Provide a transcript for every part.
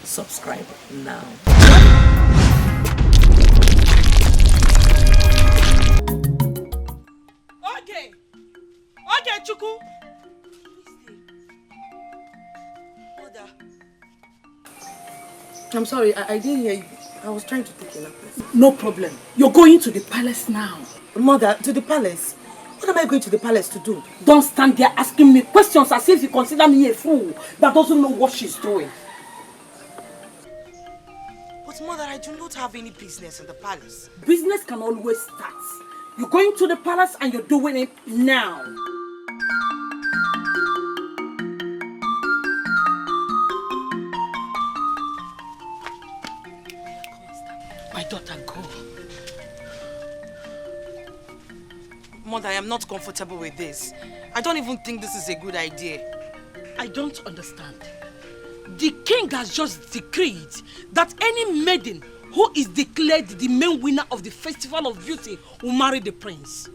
subscribe now. Okay, Chuku. I'm sorry, I didn't hear you. I was trying to take a nap. No problem. You're going to the palace now. Mother, to the palace? What am I going to the palace to do? Don't stand there asking me questions as if you consider me a fool that doesn't know what she's doing. But Mother, I do not have any business in the palace. Business can always start. You're going to the palace and you're doing it now. My daughter, go. Mother, I am not comfortable with this. I don't even think this is a good idea. I don't understand. The king has just decreed that any maiden who is declared the main winner of the Festival of Beauty will marry the prince.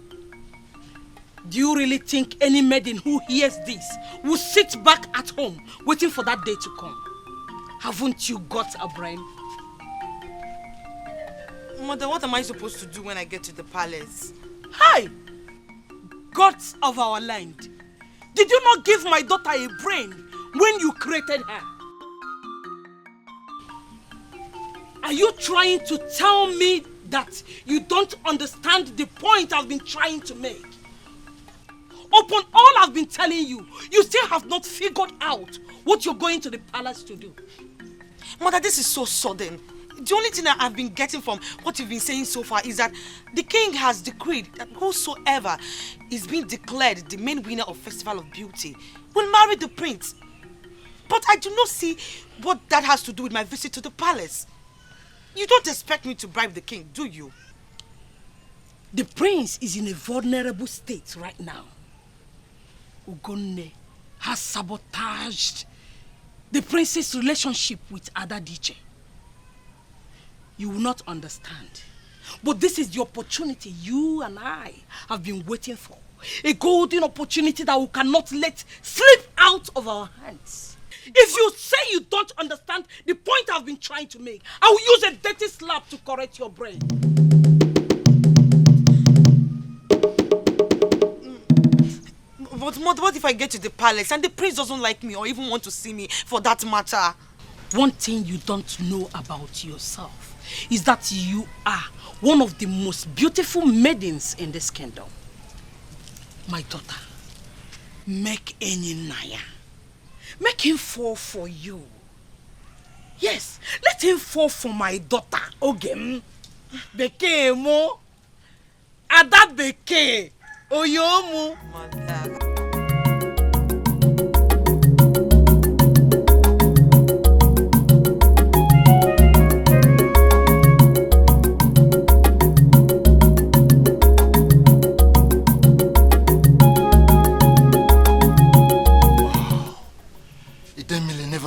Do you really think any maiden who hears this will sit back at home waiting for that day to come? Haven't you got a brain? Mother, what am I supposed to do when I get to the palace? Hi! Gods of our land, did you not give my daughter a brain when you created her? Are you trying to tell me that you don't understand the point I've been trying to make? Upon all I've been telling you, you still have not figured out what you're going to the palace to do. Mother, this is so sudden. The only thing that I've been getting from what you've been saying so far is that the king has decreed that whosoever is being declared the main winner of Festival of Beauty will marry the prince. But I do not see what that has to do with my visit to the palace. You don't expect me to bribe the king, do you? The prince is in a vulnerable state right now. Ugonne has sabotaged the prince's relationship with Adadiche. You will not understand. But this is the opportunity you and I have been waiting for. A golden opportunity that we cannot let slip out of our hands. If you say you don't understand the point I've been trying to make, I will use a dirty slap to correct your brain. But Mother, what if I get to the palace and the prince doesn't like me or even want to see me for that matter? One thing you don't know about yourself is that you are one of the most beautiful maidens in this kingdom. My daughter, make any naya. Make him fall for you. Yes, let him fall for my daughter. Ogem. Beke mo. Ada beke. Oyomu. Mother.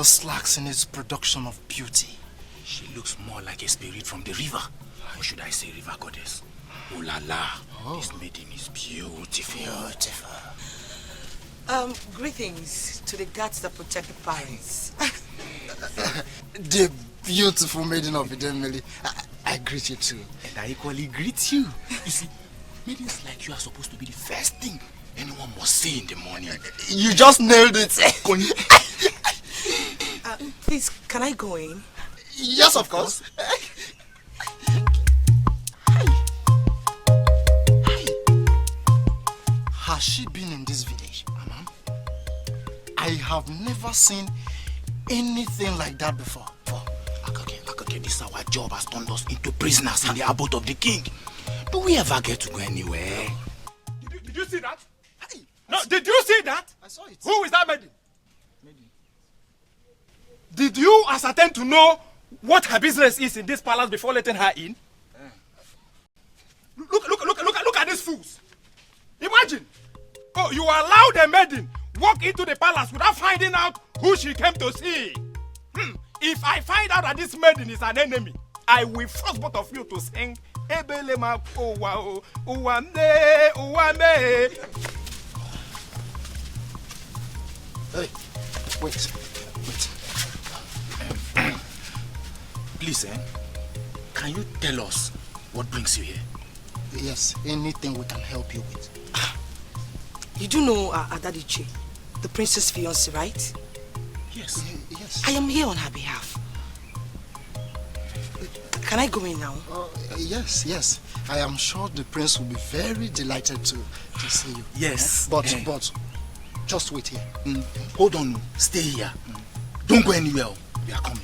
Slacks in its production of beauty. She looks more like a spirit from the river. Or should I say river goddess? Oh la la, this maiden is beautiful. Greetings to the gods that protect the palace. The beautiful maiden of Idemili. I greet you too. And I equally greet you. You see, maidens like you are supposed to be the first thing anyone must see in the morning. You just nailed it. Please, can I go in? Yes, of course. Has she been in this village? I have never seen anything like that before. Akake, this our job has turned us into prisoners in the abode of the king. Do we ever get to go anywhere? Did you see that? No, did you see that? I saw it. Who is that maiden? Did you ascertain to know what her business is in this palace before letting her in? Look at these fools. Imagine. Oh, you allowed a maiden walk into the palace without finding out who she came to see. If I find out that this maiden is an enemy, I will force both of you to sing Ebelema Owa Uwame Uwame. Hey, wait. Please, can you tell us what brings you here? Yes, anything we can help you with. You do know Adadiche, the princess' fiancé, right? Yes. Yes. I am here on her behalf. Can I go in now? Yes. I am sure the prince will be very delighted to see you. Yes. But just wait here. Hold on. Stay here. Don't go anywhere. We are coming.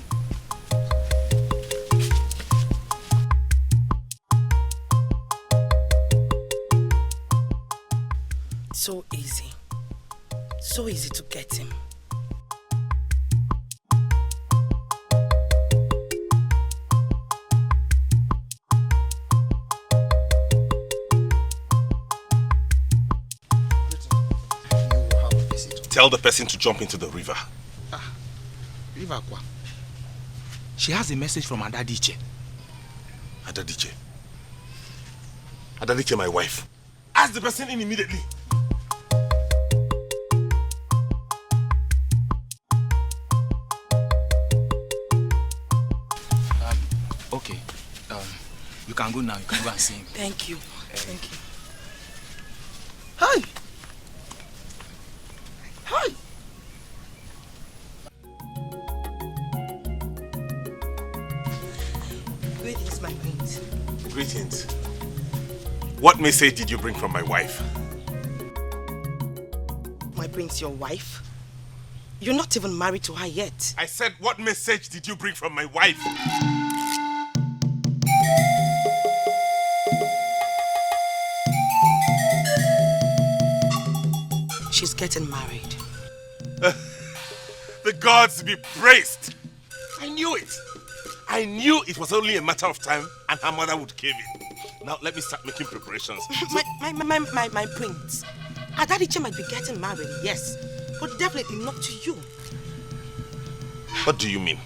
So easy. So easy to get him. Tell the person to jump into the river. River Kwa. She has a message from Adadiche. Adadiche. Adadiche, my wife. Ask the person in immediately. Okay. You can go now. You can go and see him. Thank you. Thank you. Hi! Greetings, my prince. Greetings. What message did you bring from my wife? My prince, your wife? You're not even married to her yet. I said, what message did you bring from my wife? She's getting married. The gods be praised. I knew it. I knew it was only a matter of time and her mother would cave in. Now let me start making preparations. My prince. Adadiche might be getting married, yes. But definitely not to you. What do you mean?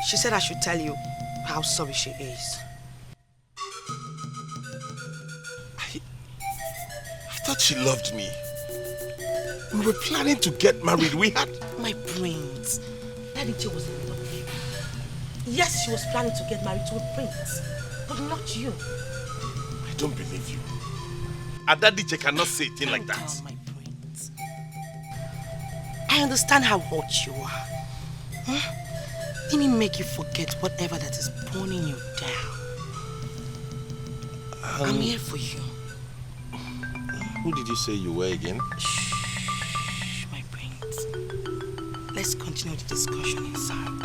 She said I should tell you how sorry she is. I thought she loved me. We were planning to get married. We had... My prince. Adadiche was in love with you. Yes, she was planning to get married to a prince. But not you. I don't believe you. Adadiche cannot say a thing like that. Calm, my prince. I understand how hot you are. Huh? Let me make you forget whatever that is pulling you down. I'm here for you. Who did you say you were again? Shh, my prince. Let's continue the discussion inside.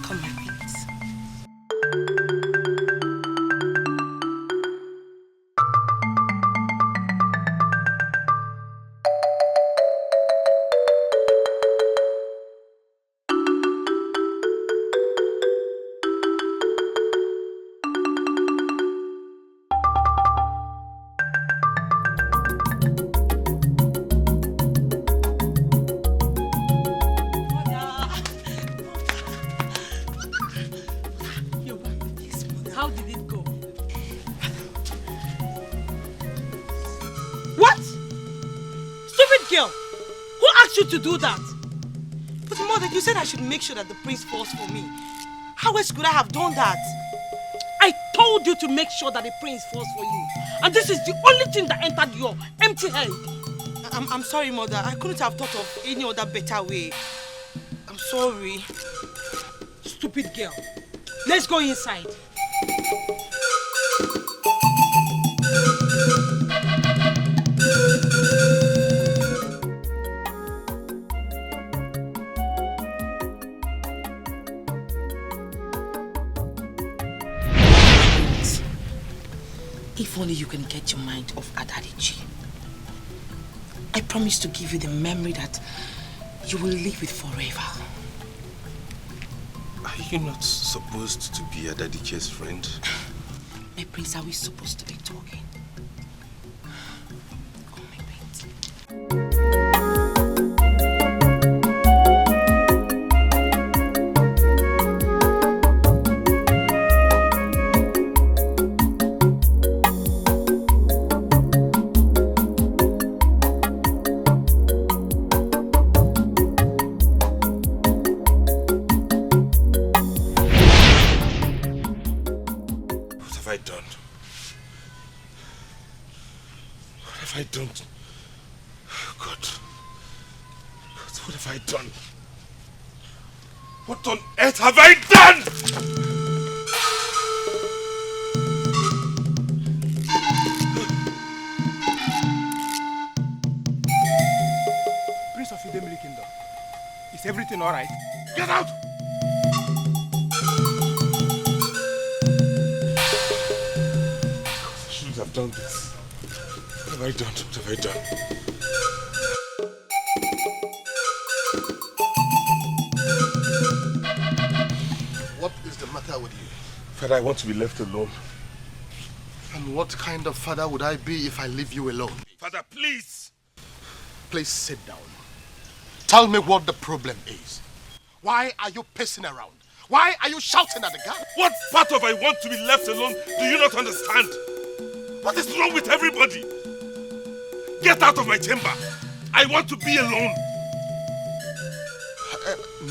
Come, my prince. How did it go? What? Stupid girl! Who asked you to do that? But mother, you said I should make sure that the prince falls for me. How else could I have done that? I told you to make sure that the prince falls for you. And this is the only thing that entered your empty head. I'm sorry, mother. I couldn't have thought of any other better way. I'm sorry. Stupid girl. Let's go inside. If only you can get your mind off Adadiche. I promise to give you the memory that you will live with forever. Are you not supposed to be Adadiche's friend? My prince, are we supposed to be talking? Oh, my prince. What have I done? What on earth have I done? Prince of Idemili Kingdom, is everything alright? Get out! I shouldn't have done this. What have I done? What have I done? What is the matter with you? Father, I want to be left alone. And what kind of father would I be if I leave you alone? Father, please! Please sit down. Tell me what the problem is. Why are you pacing around? Why are you shouting at the guy? What part of I want to be left alone do you not understand? What is wrong with everybody? Get out of my chamber. I want to be alone.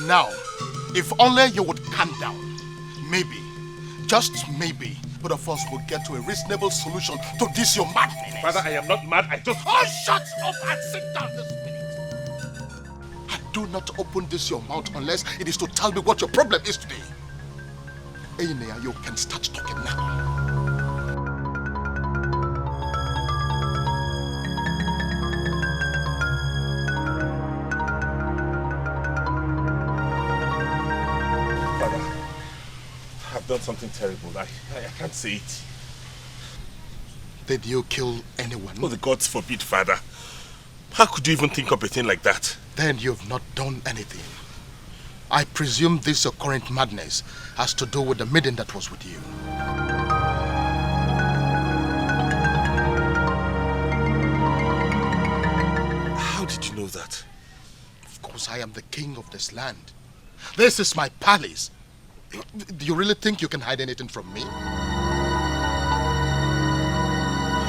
Now, if only you would calm down, maybe, just maybe, both of us will get to a reasonable solution to this your madness. Father, I am not mad. I just... Oh, shut up and sit down this minute. I do not open this your mouth unless it is to tell me what your problem is today. Einea, you can start talking now. I've done something terrible. I can't say it. Did you kill anyone? Oh, the gods forbid, Father. How could you even think of a thing like that? Then you've not done anything. I presume this your current madness has to do with the maiden that was with you. How did you know that? Of course, I am the king of this land. This is my palace. Do you really think you can hide anything from me? I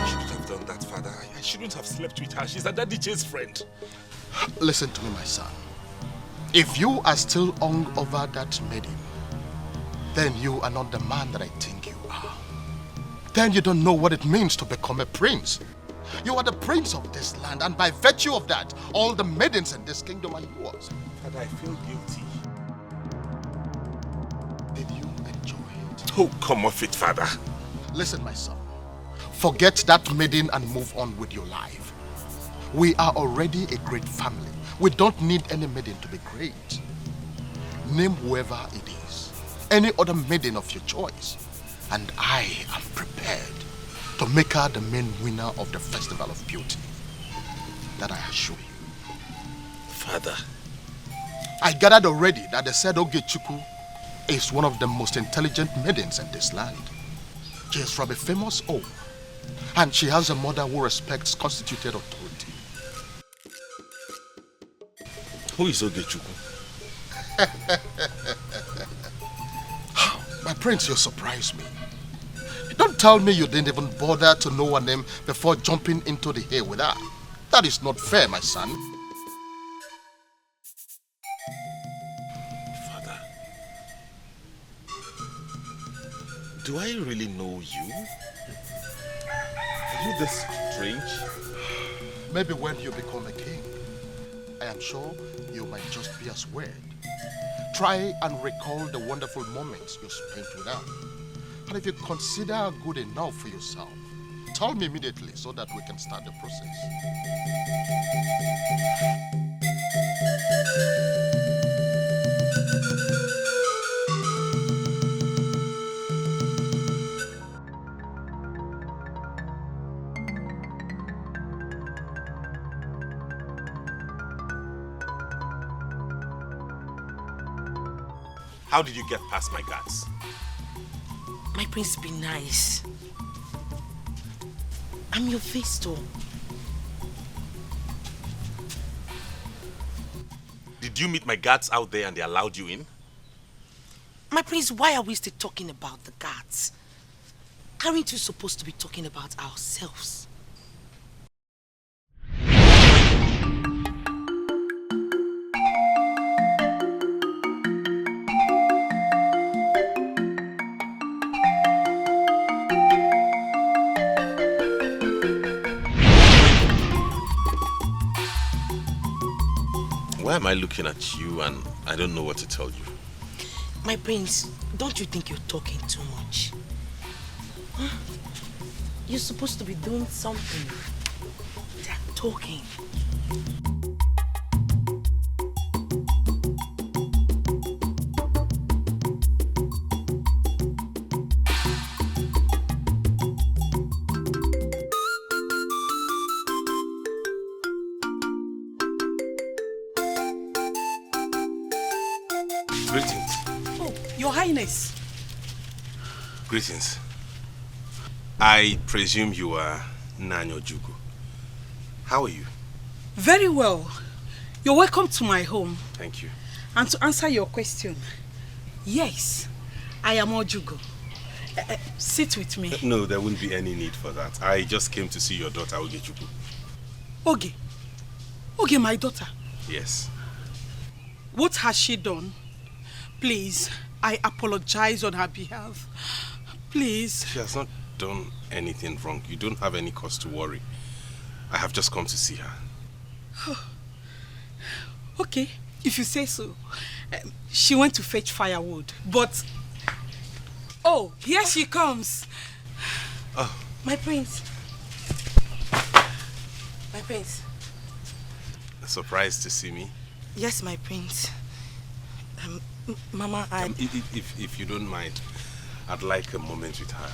shouldn't have done that, Father. I shouldn't have slept with her. She's a Daddy J's friend. Listen to me, my son. If you are still hung over that maiden, then you are not the man that I think you are. Then you don't know what it means to become a prince. You are the prince of this land, and by virtue of that, all the maidens in this kingdom are yours. Father, I feel guilty. Did you enjoy it? Oh, come off it, Father. Listen, my son. Forget that maiden and move on with your life. We are already a great family. We don't need any maiden to be great. Name whoever it is, any other maiden of your choice, and I am prepared to make her the main winner of the Festival of Beauty. That I assure you. Father. I gathered already that the said Ogechukwu is one of the most intelligent maidens in this land. She is from a famous home, and she has a mother who respects constituted authority. Who is Ogechukwu? My prince, you surprise me. Don't tell me you didn't even bother to know her name before jumping into the air with her. That is not fair, my son. Father, do I really know you? Are you this strange? Maybe when you become a king, I am sure you might just be as weird. Try and recall the wonderful moments you spent with her. And if you consider her good enough for yourself, tell me immediately so that we can start the process. How did you get past my guards? My prince, be nice. I'm your Festo. Did you meet my guards out there and they allowed you in? My prince, why are we still talking about the guards? Aren't you supposed to be talking about ourselves? Why am I looking at you and I don't know what to tell you? My prince, don't you think you're talking too much? Huh? You're supposed to be doing something. They're talking. Greetings. Oh, Your Highness. Greetings. I presume you are Nanyo Jugu. How are you? Very well. You're welcome to my home. Thank you. And to answer your question, yes, I am Ojugo. Sit with me. No, there wouldn't be any need for that. I just came to see your daughter, Ogechuku. Oge. Oge, my daughter. Yes. What has she done? Please, I apologize on her behalf. Please. She has not done anything wrong. You don't have any cause to worry. I have just come to see her. Okay, if you say so. She went to fetch firewood, but... Oh, here she comes. Oh. My prince. My prince. Surprised to see me? Yes, my prince. Mama, if you don't mind, I'd like a moment with her.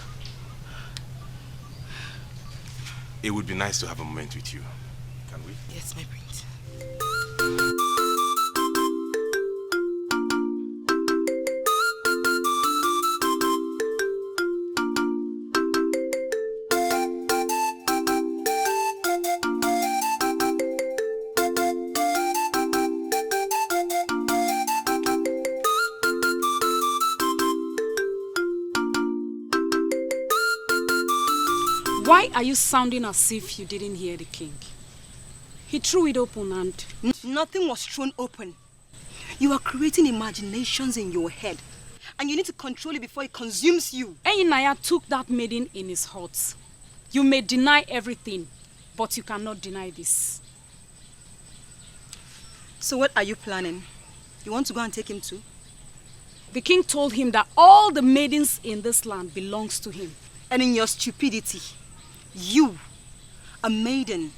It would be nice to have a moment with you. Can we? Yes, my prince. Why are you sounding as if you didn't hear the king? He threw it open and... Nothing was thrown open. You are creating imaginations in your head. And you need to control it before it consumes you. Eyinaya took that maiden in his heart. You may deny everything, but you cannot deny this. So what are you planning? You want to go and take him too? The king told him that all the maidens in this land belongs to him. And in your stupidity, you, a maiden,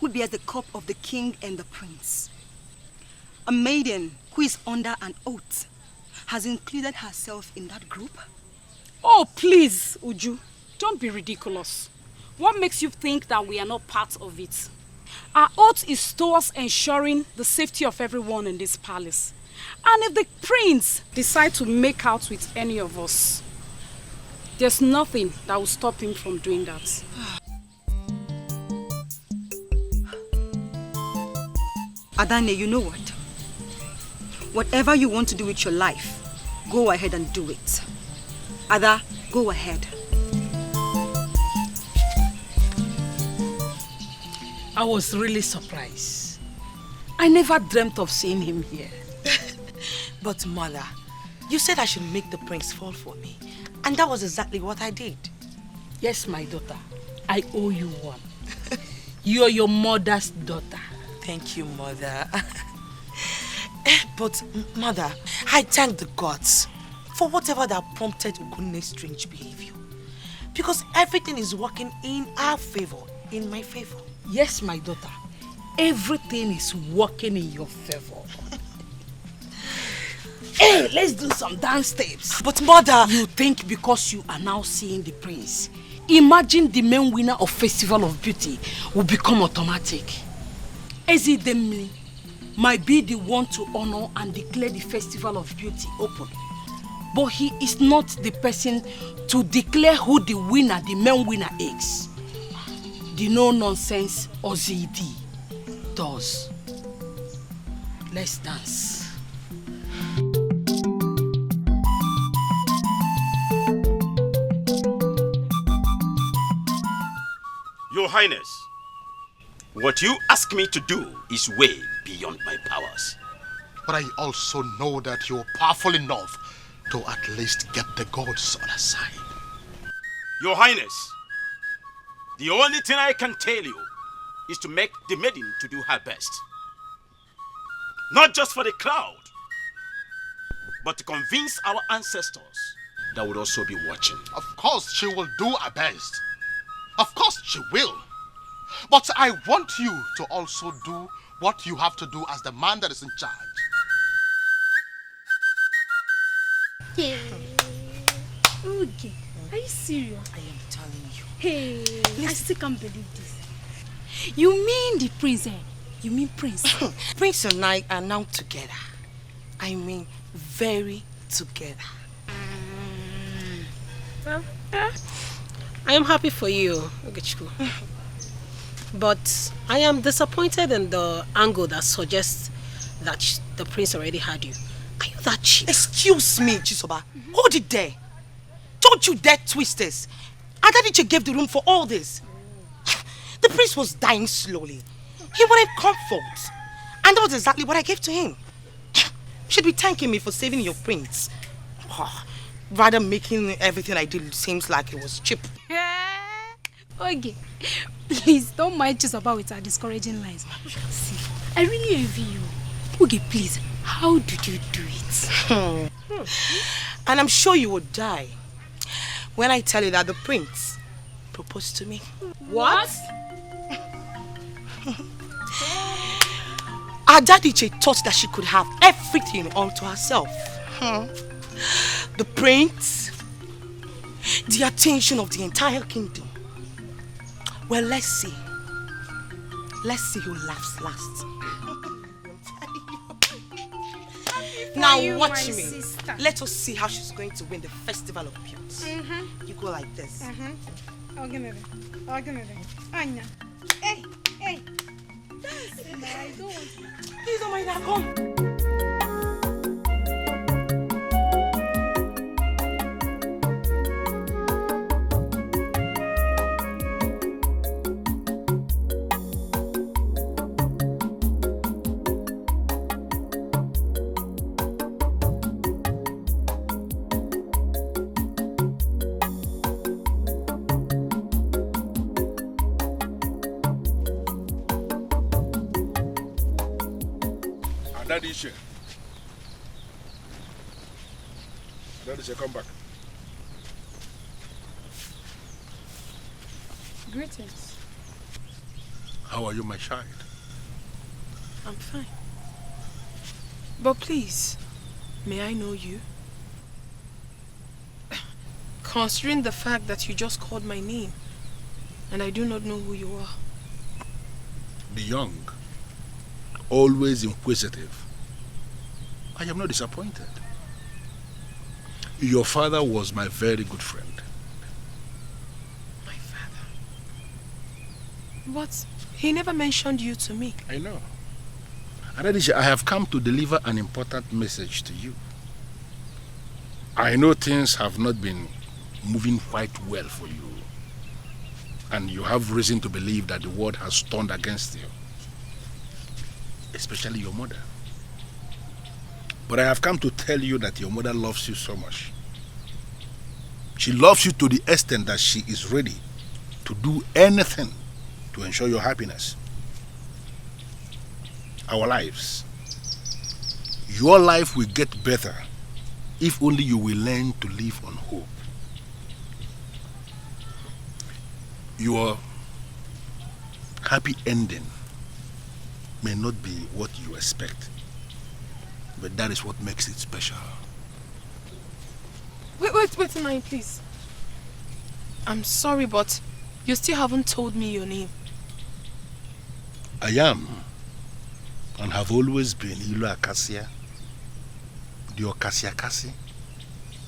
would be at the cup of the king and the prince. A maiden who is under an oath has included herself in that group? Oh, please, Uju, don't be ridiculous. What makes you think that we are not part of it? Our oath is towards ensuring the safety of everyone in this palace. And if the prince decides to make out with any of us, there's nothing that will stop him from doing that. Adane, you know what? Whatever you want to do with your life, go ahead and do it. Ada, go ahead. I was really surprised. I never dreamt of seeing him here. But mother, you said I should make the prince fall for me. And that was exactly what I did. Yes, my daughter. I owe you one. You're your mother's daughter. Thank you, mother. But, mother, I thank the gods for whatever that prompted Ugunne's strange behavior. Because everything is working in our favor, in my favor. Yes, my daughter. Everything is working in your favor. Hey, let's do some dance steps. But mother... You think because you are now seeing the prince, imagine the main winner of Festival of Beauty will become automatic. Ezidemli might be the one to honor and declare the Festival of Beauty open. But he is not the person to declare who the winner, the main winner is. The no-nonsense Ozidi does. Let's dance. Your Highness, what you ask me to do is way beyond my powers. But I also know that you're powerful enough to at least get the gods on our side. Your Highness, the only thing I can tell you is to make the maiden to do her best. Not just for the crowd, but to convince our ancestors that would also be watching. Of course, she will do her best. Of course, she will. But I want you to also do what you have to do as the man that is in charge. Okay. Are you serious? I am telling you. Hey, I still can't believe this. You mean the prince, eh? You mean Prince? Prince and I are now together. I mean, very together. Well, I am happy for you, Ogechukwu. But I am disappointed in the angle that suggests that the prince already had you. Are you that cheap? Excuse me, Chisoba. Hold it there. Don't you dare twist this. Adadiche gave the room for all this. The prince was dying slowly. He wanted comfort. And that was exactly what I gave to him. You should be thanking me for saving your prince. Rather making everything I did seems like it was cheap. Okay. Please, don't mind Chisoba with her discouraging lies. See, I really envy you. Okay, please, how did you do it? And I'm sure you would die when I tell you that the prince proposed to me. What? Adadiche thought that she could have everything all to herself. The prince, the attention of the entire kingdom. Well, let's see. Let's see who laughs last. Now watch me. Sister. Let us see how she's going to win the Festival of Beauty. You go like this. Anya. Hey, hey. I don't want to. Please don't mind that. Come. Daddy, come back. Greetings. How are you, my child? I'm fine. But please, may I know you? Considering the fact that you just called my name, and I do not know who you are. The young, always inquisitive. I am not disappointed. Your father was my very good friend. My father? But he never mentioned you to me. I know. Adadiche, I have come to deliver an important message to you. I know things have not been moving quite well for you. And you have reason to believe that the world has turned against you. Especially your mother. But I have come to tell you that your mother loves you so much. She loves you to the extent that she is ready to do anything to ensure your happiness. Our lives. Your life will get better if only you will learn to live on hope. Your happy ending may not be what you expect, but that is what makes it special. Wait a minute, please. I'm sorry, but you still haven't told me your name. I am, and have always been Ilo Acacia, the Okasia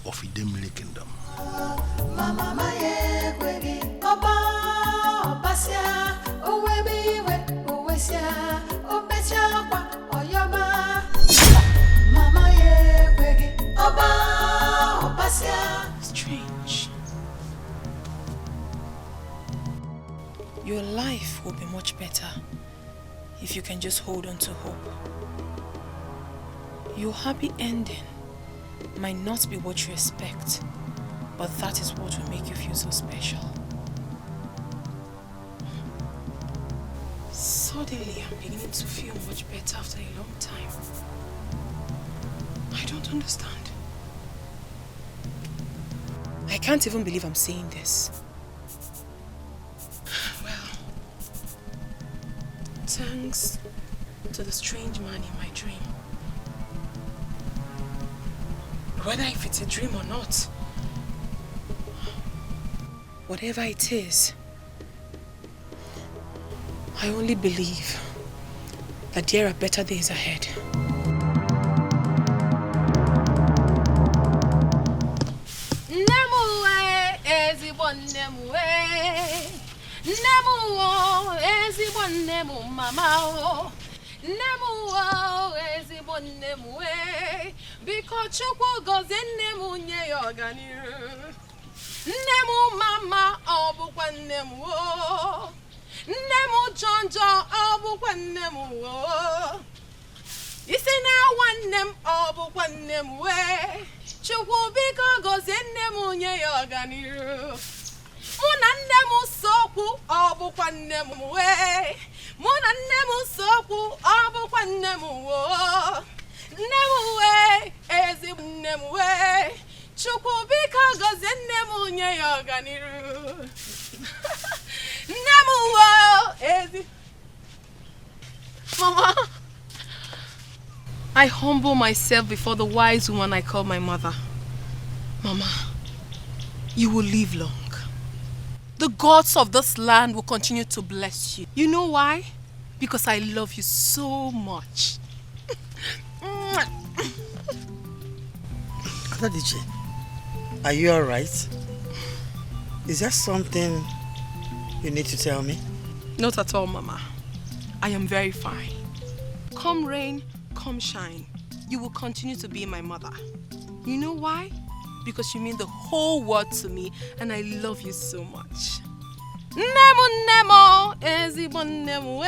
of Idemili Kingdom. Strange. Your life will be much better if you can just hold on to hope. Your happy ending might not be what you expect, but that is what will make you feel so special. Suddenly, I'm beginning to feel much better. met after a long time. I don't understand. I can't even believe I'm saying this. Well, thanks to the strange man in my dream. Whether if it's a dream or not, whatever it is, I only believe that there are better days ahead. Because Chukwu goes in nemu nye yoganiru. Nemu mama obukwa nemu o. Nemu jonjo obukwa nemu o. Isi na wanem obukwa nemu we. Chukwu biko goes in nemu nye yoganiru. Muna nemu soku obukwa nemu we. Muna nemu soku obukwa nemu o. Nemuwe, ezi nemuwe, chukubika goze nemu nye yoganiru. Nemuwe, ezi. Mama, I humble myself before the wise woman I call my mother. Mama, you will live long. The gods of this land will continue to bless you. You know why? Because I love you so much. Adadiche, are you alright? Is there something you need to tell me? Not at all, Mama. I am very fine. Come rain, come shine, you will continue to be my mother. You know why? Because you mean the whole world to me and I love you so much. Nemo, nemo, ezigbo nemo,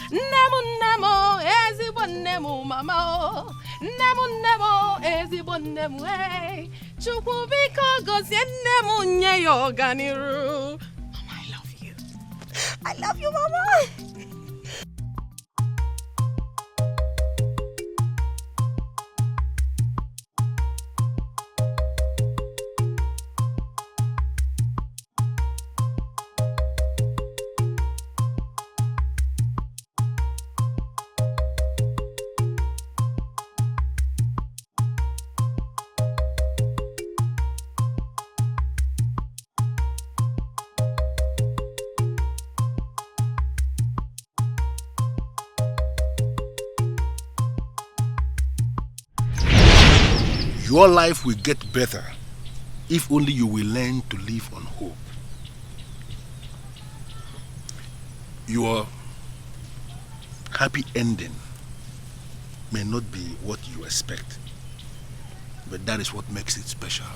Nemo, nemo, ezigbo nemo, mama. Nemo, nemo, ezigbo nemo, Chukwu biko gozie nemo nye yoganiru. Mama, I love you. I love you, Mama. Your life will get better if only you will learn to live on hope. Your happy ending may not be what you expect, but that is what makes it special.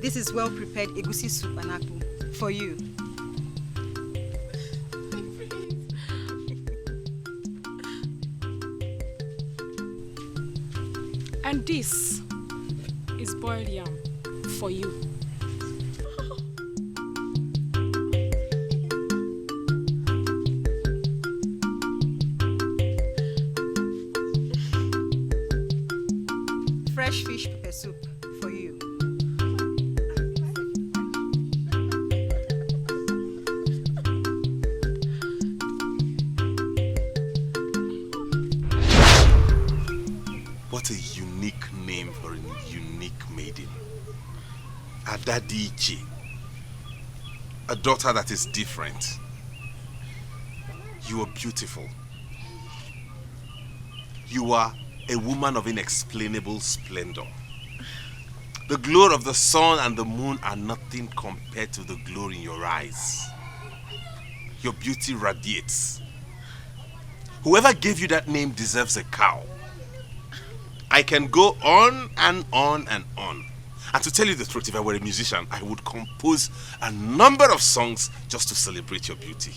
This is well-prepared egusi soup and apple for you. And this is boiled yam for you. Fresh fish pepper soup for you. What a unique name for a unique maiden. Adadiche. A daughter that is different. You are beautiful. You are a woman of inexplainable splendor. The glow of the sun and the moon are nothing compared to the glow in your eyes. Your beauty radiates. Whoever gave you that name deserves a cow. I can go on and on and on. And to tell you the truth, if I were a musician, I would compose a number of songs just to celebrate your beauty.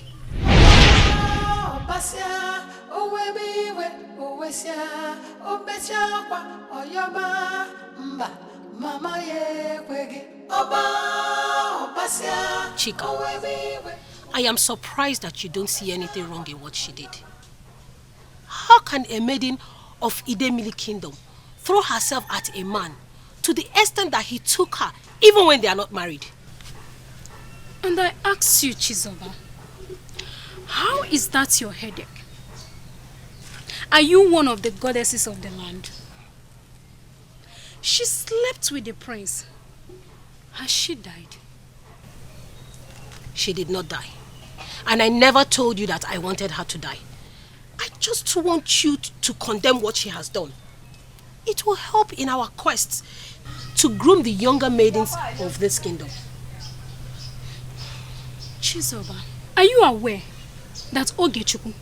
Chika, I am surprised that you don't see anything wrong in what she did. How can a maiden of Idemili kingdom throw herself at a man to the extent that he took her even when they are not married? And I ask you, Chizoba, how is that your headache? Are you one of the goddesses of the land? She slept with the prince. Has she died? She did not die. And I never told you that I wanted her to die. I just want you to condemn what she has done. It will help in our quest to groom the younger maidens of this kingdom. Chizoba, are you aware that Ogechukwu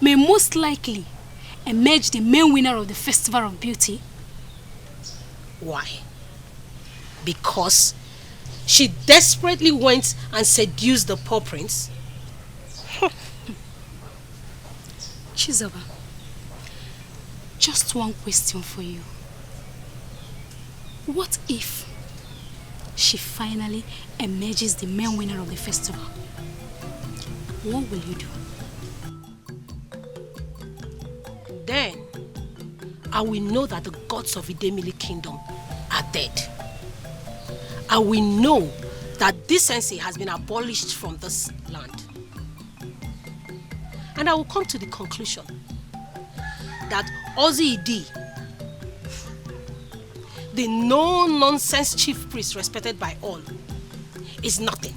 may most likely emerge the main winner of the Festival of Beauty? Why? Because she desperately went and seduced the poor prince? Chizoba, just one question for you. What if she finally emerges the main winner of the festival? What will you do? Then I will know that the gods of Idemili kingdom are dead. I will know that decency has been abolished from this land. And I will come to the conclusion that Ozi Idi, the no-nonsense chief priest respected by all, is nothing.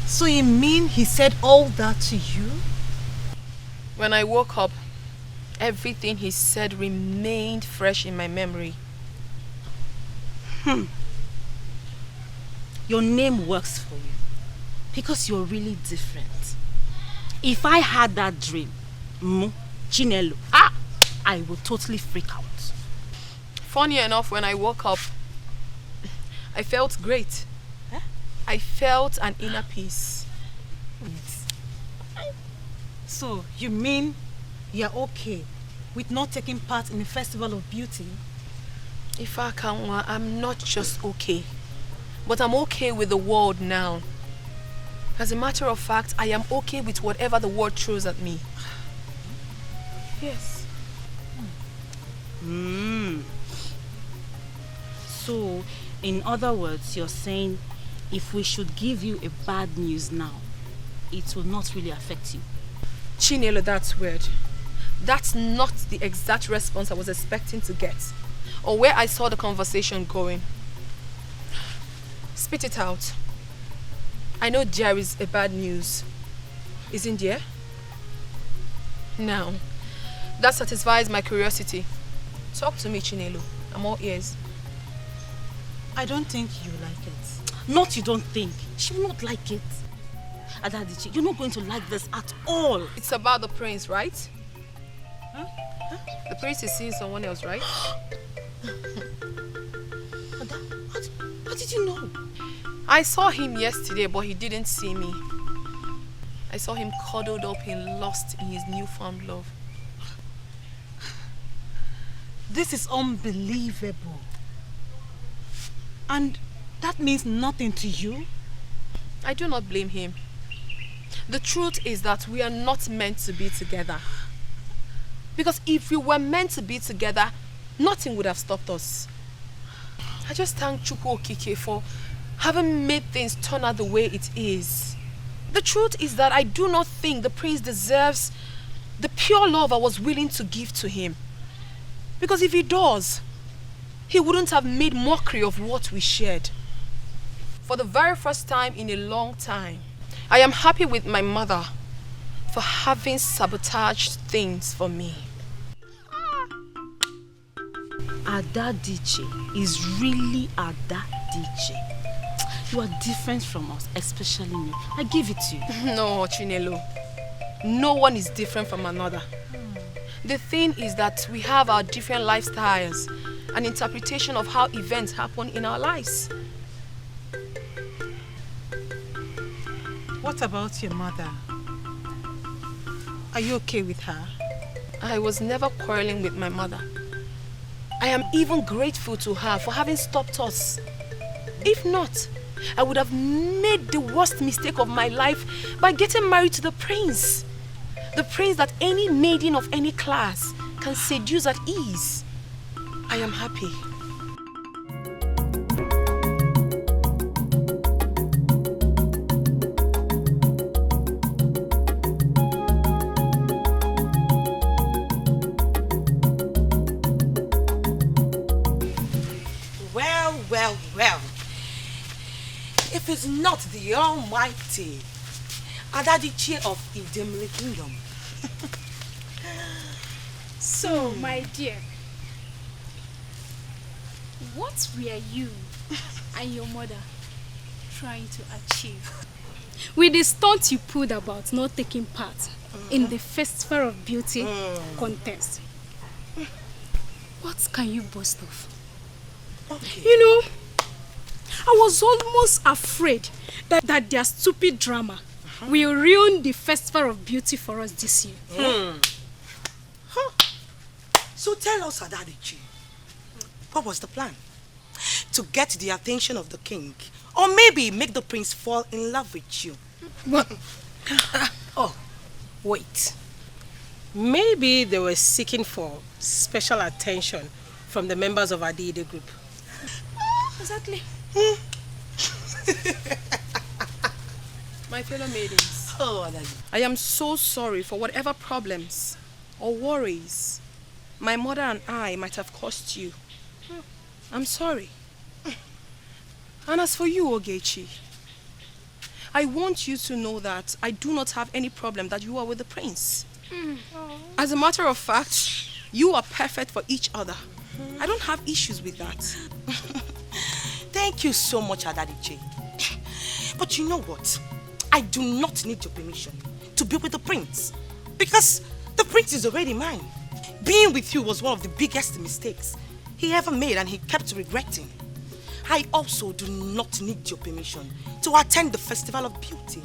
So you mean he said all that to you? When I woke up, everything he said remained fresh in my memory. Your name works for you because you're really different. If I had that dream, Chinelo, I would totally freak out. Funny enough, when I woke up, I felt great. Huh? I felt an inner peace. So, you mean you're okay with not taking part in the Festival of Beauty? Ifakanwa, I'm not just okay, but I'm okay with the world now. As a matter of fact, I am okay with whatever the world throws at me. Yes. So, in other words, you're saying if we should give you a bad news now, it will not really affect you? Chinelo, that's weird. That's not the exact response I was expecting to get, or where I saw the conversation going. Spit it out. I know there is a bad news. Isn't there? Now, that satisfies my curiosity. Talk to me, Chinelo. I'm all ears. I don't think you like it. Not you don't think. She will not like it. Adadichi, you're not going to like this at all. It's about the prince, right? Huh? The prince is seeing someone else, right? How did you know? I saw him yesterday, but he didn't see me. I saw him cuddled up and lost in his newfound love. This is unbelievable. And that means nothing to you? I do not blame him. The truth is that we are not meant to be together. Because if we were meant to be together, nothing would have stopped us. I just thank Chika Ike for having made things turn out the way it is. The truth is that I do not think the prince deserves the pure love I was willing to give to him. Because if he does, he wouldn't have made mockery of what we shared. For the very first time in a long time, I am happy with my mother for having sabotaged things for me. Ada DJ is really Ada DJ. You are different from us, especially me. I give it to you. No, Chinelo. No one is different from another. The thing is that we have our different lifestyles and interpretation of how events happen in our lives. What about your mother? Are you okay with her? I was never quarreling with my mother. I am even grateful to her for having stopped us. If not, I would have made the worst mistake of my life by getting married to the prince. The prince that any maiden of any class can seduce at ease. I am happy. Well. If it's not the almighty Adadichie of Idemili Kingdom. So, my dear, what were you and your mother trying to achieve with the stunt you pulled about not taking part in the Festival of Beauty contest? What can you boast of? Okay. You know, I was almost afraid that their stupid drama will ruin the Festival of Beauty for us this year. So tell us, Adadichie, what was the plan? To get the attention of the king, or maybe make the prince fall in love with you? Oh, wait. Maybe they were seeking for special attention from the members of Adide group. Exactly. My fellow maidens, I am so sorry for whatever problems or worries my mother and I might have caused you. I'm sorry. And as for you, Ogechi, I want you to know that I do not have any problem that you are with the prince. As a matter of fact, you are perfect for each other. I don't have issues with that. Thank you so much, Adadichie. But you know what? I do not need your permission to be with the prince. Because the prince is already mine. Being with you was one of the biggest mistakes he ever made, and he kept regretting. I also do not need your permission to attend the Festival of Beauty.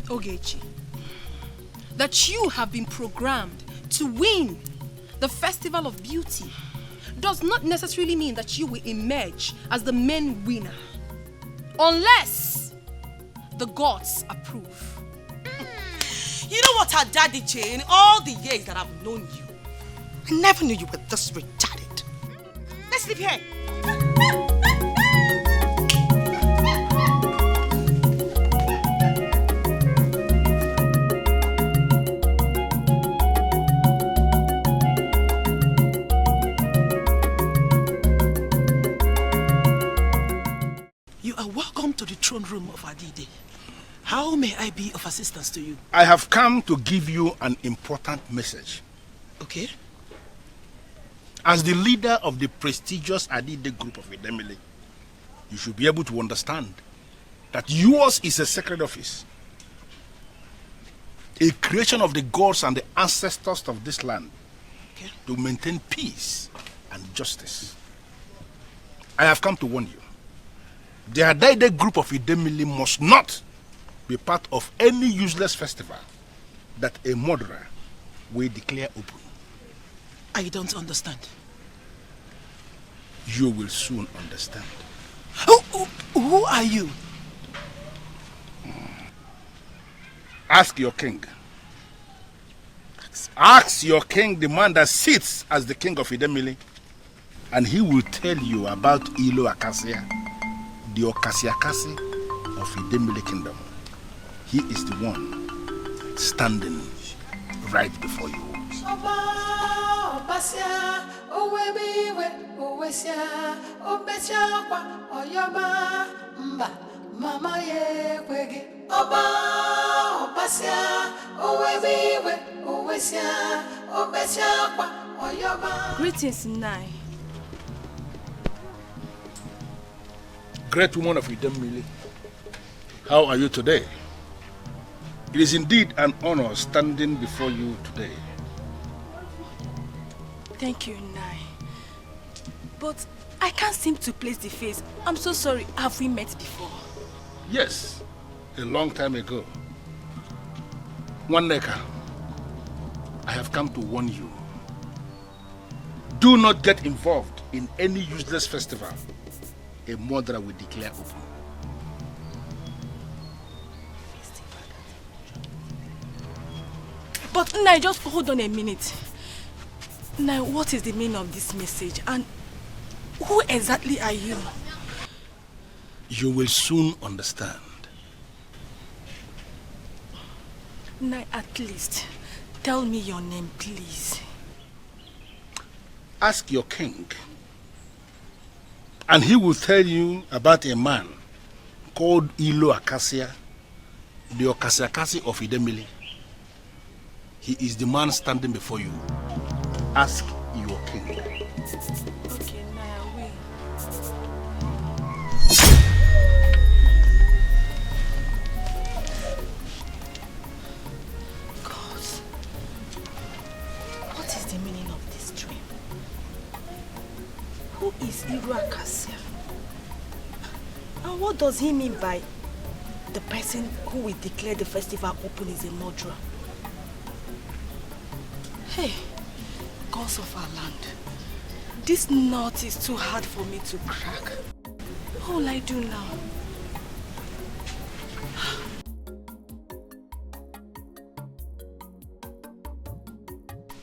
Ogechi, that you have been programmed to win the Festival of Beauty does not necessarily mean that you will emerge as the main winner. Unless the gods approve. You know what, Adadichie, in all the years that I've known you, I never knew you were this retarded. Let's leave here. You are welcome to the throne room of Adide. How may I be of assistance to you? I have come to give you an important message. Okay. As the leader of the prestigious Adide group of Idemili, you should be able to understand that yours is a sacred office. A creation of the gods and the ancestors of this land, okay, to maintain peace and justice. I have come to warn you. The Adide group of Idemili must not be part of any useless festival that a murderer will declare open. I don't understand. You will soon understand. Who are you? Ask your king. Ask your king, the man that sits as the king of Idemili, and he will tell you about Ilo Acacia, the Okasiakasi of Idemili kingdom. He is the one standing right before you. Greetings, Nai. Great woman of Idemili, how are you today? It is indeed an honor standing before you today. Thank you, Nai. But I can't seem to place the face. I'm so sorry. Have we met before? Yes, a long time ago. Nwaneka, I have come to warn you. Do not get involved in any useless festival a murderer will declare open. But Nai, just hold on a minute. Nai, what is the meaning of this message? And who exactly are you? You will soon understand. Nai, at least tell me your name, please. Ask your king, and he will tell you about a man called Ilo Acacia, the Okasiakasi of Idemili. He is the man standing before you. Ask your king. Okay, Nai, I will. God, what is the meaning of this dream? Who is Ilo Acacia? And what does he mean by the person who will declare the festival open is a murderer? Hey, gods of our land, this knot is too hard for me to crack. What will I do now?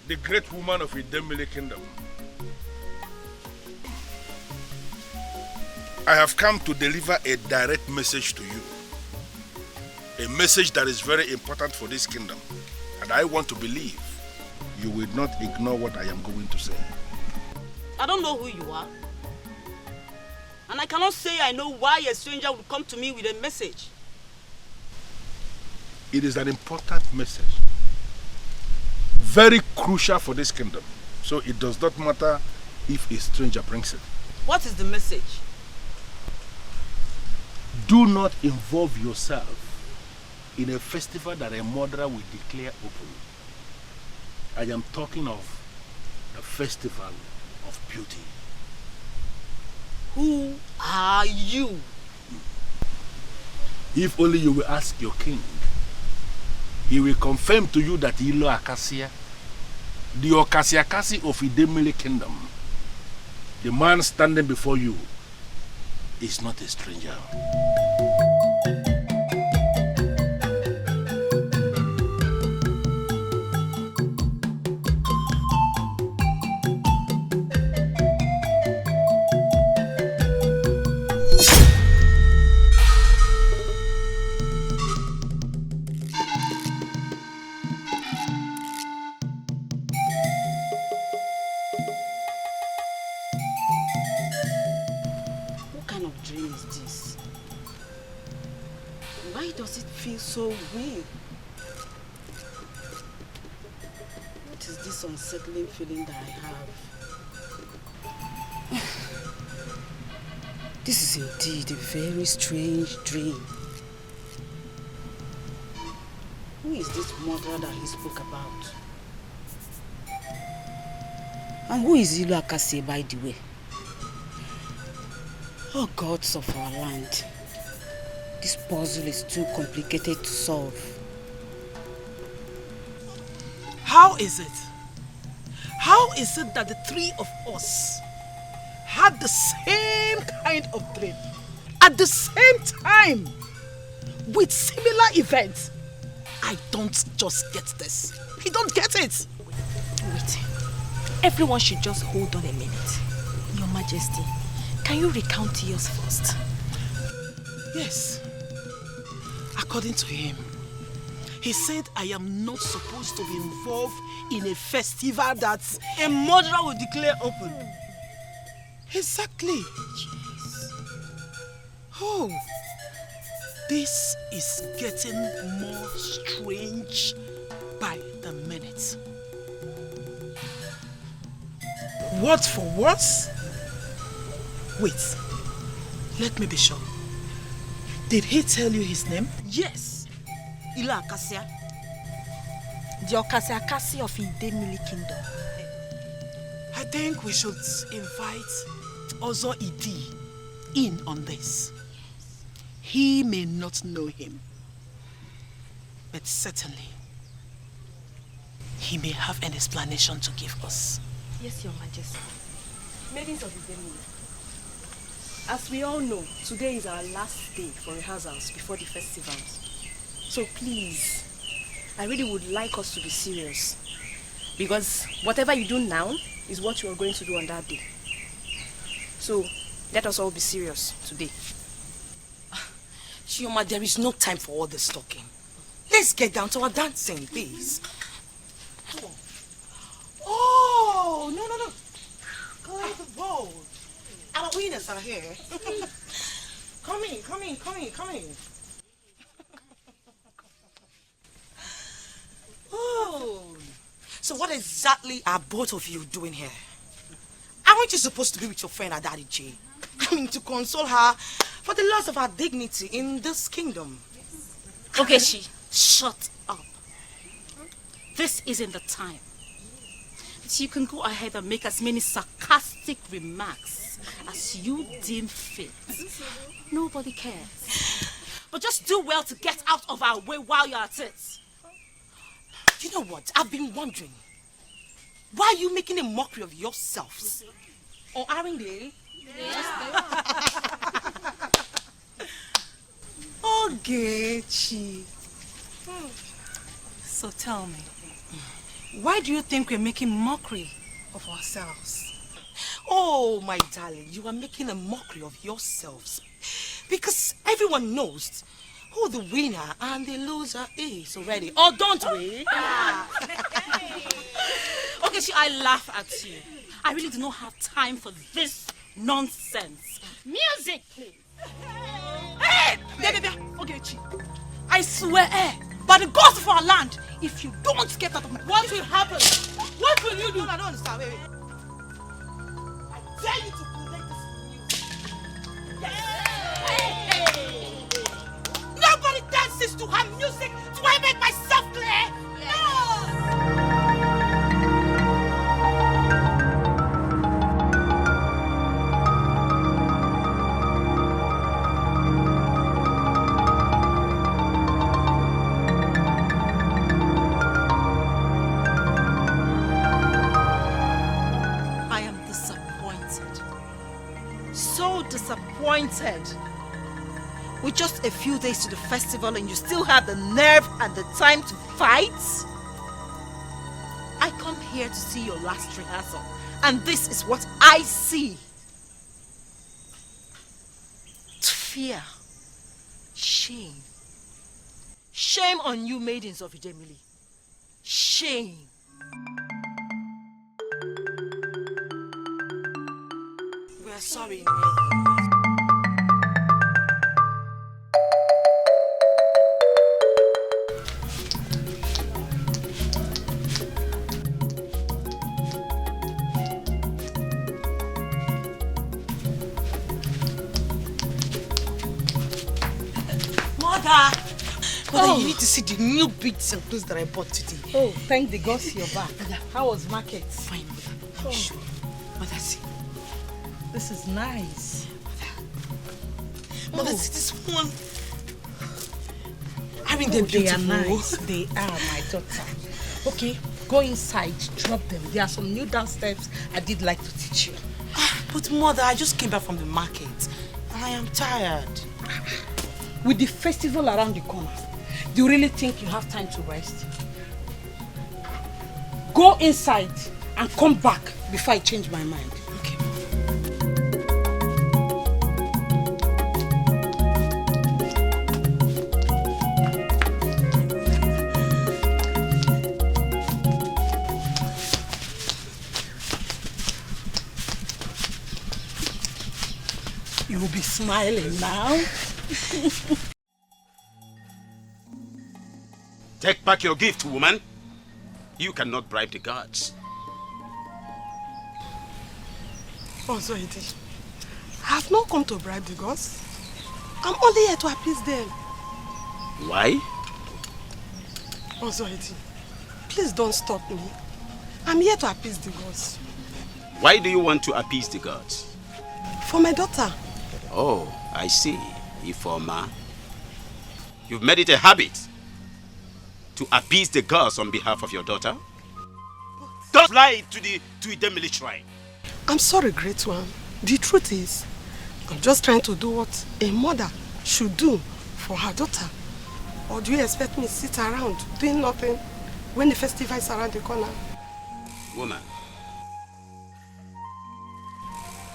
The great woman of Idemili kingdom. I have come to deliver a direct message to you. A message that is very important for this kingdom. And I want to believe you will not ignore what I am going to say. I don't know who you are. And I cannot say I know why a stranger would come to me with a message. It is an important message. Very crucial for this kingdom. So it does not matter if a stranger brings it. What is the message? Do not involve yourself in a festival that a murderer will declare open. I am talking of the festival of beauty. Who are you? If only you will ask your king, he will confirm to you that Ilo Acacia, the Okasiakasi of Idemili kingdom, the man standing before you, is not a stranger. So weird. What is this unsettling feeling that I have? This is indeed a very strange dream. Who is this murderer that he spoke about? And who is Ilo Acacia, by the way? Oh, gods of our land. This puzzle is too complicated to solve. How is it? How is it that the three of us had the same kind of dream at the same time with similar events? I don't just get this. I don't get it. Wait. Everyone should just hold on a minute. Your Majesty, can you recount yours first? Yes. According to him, He said I am not supposed to be involved in a festival that a murderer will declare open. Exactly. Oh, this is getting more strange by the minute. Word for words? Wait, let me be sure. Did he tell you his name? Yes. Ila Akasia. The Okasi of Idemili Kingdom. I think we should invite Ozo Idi in on this. He may not know him, but certainly he may have an explanation to give us. Yes, Your Majesty. Maidens of Idemili, as we all know, today is our last day for rehearsals before the festivals. So please, I really would like us to be serious. Because whatever you do now is what you are going to do on that day. So let us all be serious today. Chioma, there is no time for all this talking. Let's get down to our dancing, please. Oh, no. Clear the bowl. Our winners are here. Come in. Oh, so what exactly are both of you doing here? Aren't you supposed to be with your friend Adadi J? To console her for the loss of her dignity in this kingdom. Okay, shut up. This isn't the time. So you can go ahead and make as many sarcastic remarks as you deem fit. Nobody cares. But just do well to get out of our way while you're at it. You know what? I've been wondering. Why are you making a mockery of yourselves? Or aren't they? Okay, Chi. So tell me, why do you think we're making mockery of ourselves? Oh, my darling, you are making a mockery of yourselves. Because everyone knows who the winner and the loser is already. Oh, don't we? Okay, I laugh at you. I really do not have time for this nonsense. Music, please. Hey! Okay, Chi. I swear, by the gods of our land, if you don't get out of my... What will happen? What will you do? No, I don't understand. Wait. I dare you to collect this music. Hey! Nobody dances to her music. Do I make myself clear? No! Disappointed. With just a few days to the festival and you still have the nerve and the time to fight? I come here to see your last rehearsal, and this is what I see. Fear. Shame. Shame on you, maidens of Idemili. Shame. We're sorry. Mother, you need to see the new beads and clothes that I bought today. Oh, thank the gods you're back. How was market? Fine, Mother. I'm sure. Mother, see. This is nice. Mother, see this one. Aren't they They are beautiful? nice. They are, my daughter. Okay, go inside, drop them. There are some new dance steps I did like to teach you. But Mother, I just came back from the market. I am tired. With the festival around the corner, do you really think you have time to rest? Go inside and come back before I change my mind. You will be smiling now. Take back your gift, woman. You cannot bribe the gods. Ozoidi, I have not come to bribe the gods. I'm only here to appease them. Why? Ozoidi, please don't stop me. I'm here to appease the gods. Why do you want to appease the gods? For my daughter. Oh, I see. Ifoma. You've made it a habit to appease the gods on behalf of your daughter? Don't lie to the Idemili shrine. I'm sorry, great one. The truth is, I'm just trying to do what a mother should do for her daughter. Or do you expect me to sit around doing nothing when the festival is around the corner? Woman,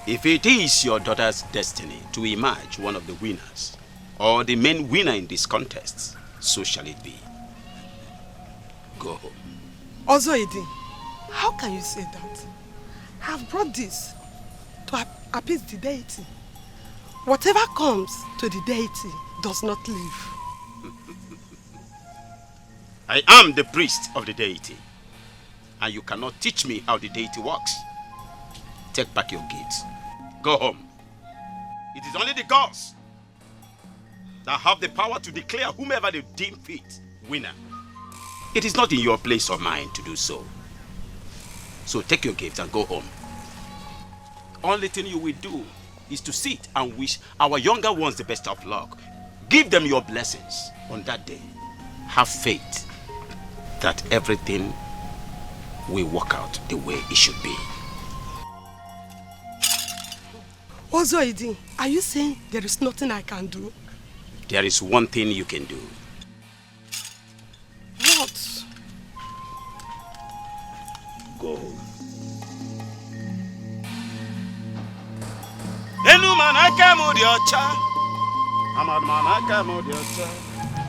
if it is your daughter's destiny to emerge one of the winners, or the main winner in this contest, so shall it be. Go home. Ozoidi, how can you say that? I've brought this to appease the deity. Whatever comes to the deity does not leave. I am the priest of the deity, and you cannot teach me how the deity works. Take back your gifts. Go home. It is only the gods that have the power to declare whomever they deem fit winner. It is not in your place or mine to do so. So take your gifts and go home. Only thing you will do is to sit and wish our younger ones the best of luck. Give them your blessings on that day. Have faith that everything will work out the way it should be. Ozoidi, are you saying there is nothing I can do? There is one thing you can do. What? Go.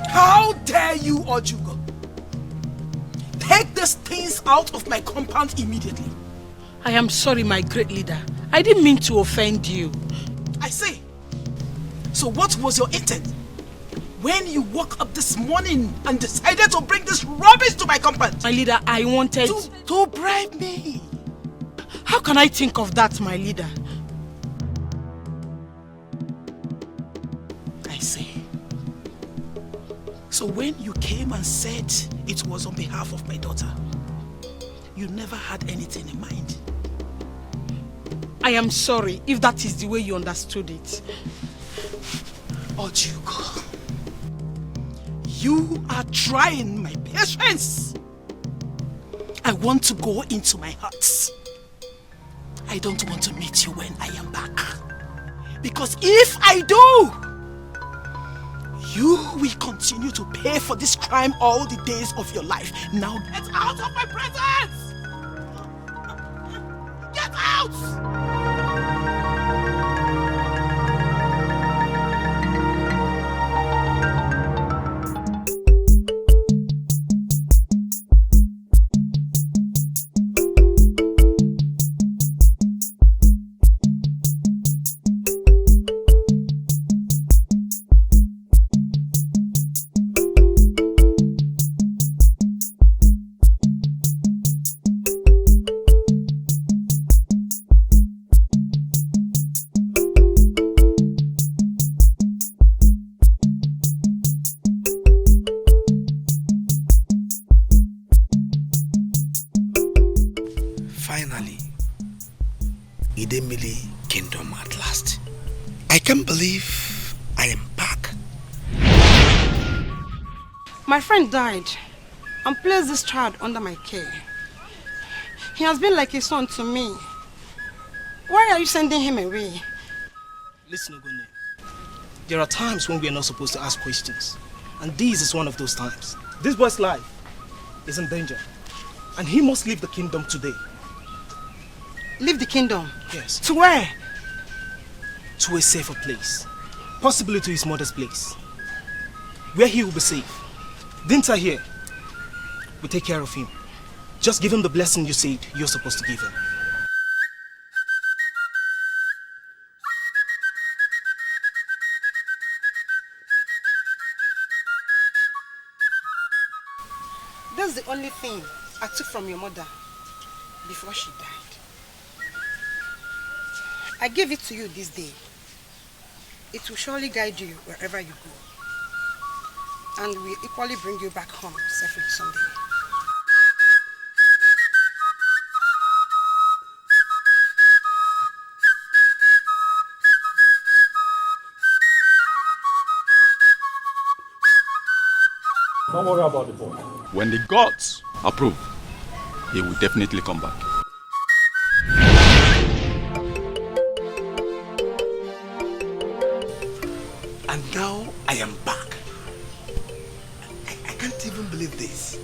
How dare you, Ojugo? Take these things out of my compound immediately. I am sorry, my great leader. I didn't mean to offend you. I say, so what was your intent when you woke up this morning and decided to bring this rubbish to my compound? My leader, I wanted... To bribe me. How can I think of that, my leader? I say, so when you came and said it was on behalf of my daughter, you never had anything in mind? I am sorry if that is the way you understood it. Ojugo, you are trying my patience. I want to go into my heart. I don't want to meet you when I am back. Because if I do, you will continue to pay for this crime all the days of your life. Now get out of my presence! Get out! Kingdom at last. I can't believe I am back. My friend died and placed this child under my care. He has been like a son to me. Why are you sending him away? Listen, Ogonne. There are times when we are not supposed to ask questions. And this is one of those times. This boy's life is in danger. And he must leave the kingdom today. Leave the kingdom? Yes. To where? To a safer place. Possibly to his mother's place. Where he will be safe. Dinta here will take care of him. Just give him the blessing you said you're supposed to give him. That's the only thing I took from your mother before she died. I gave it to you this day. It will surely guide you wherever you go. And will equally bring you back home safely someday. Don't worry about the boy. When the gods approve, he will definitely come back. And now I am back. I can't even believe this.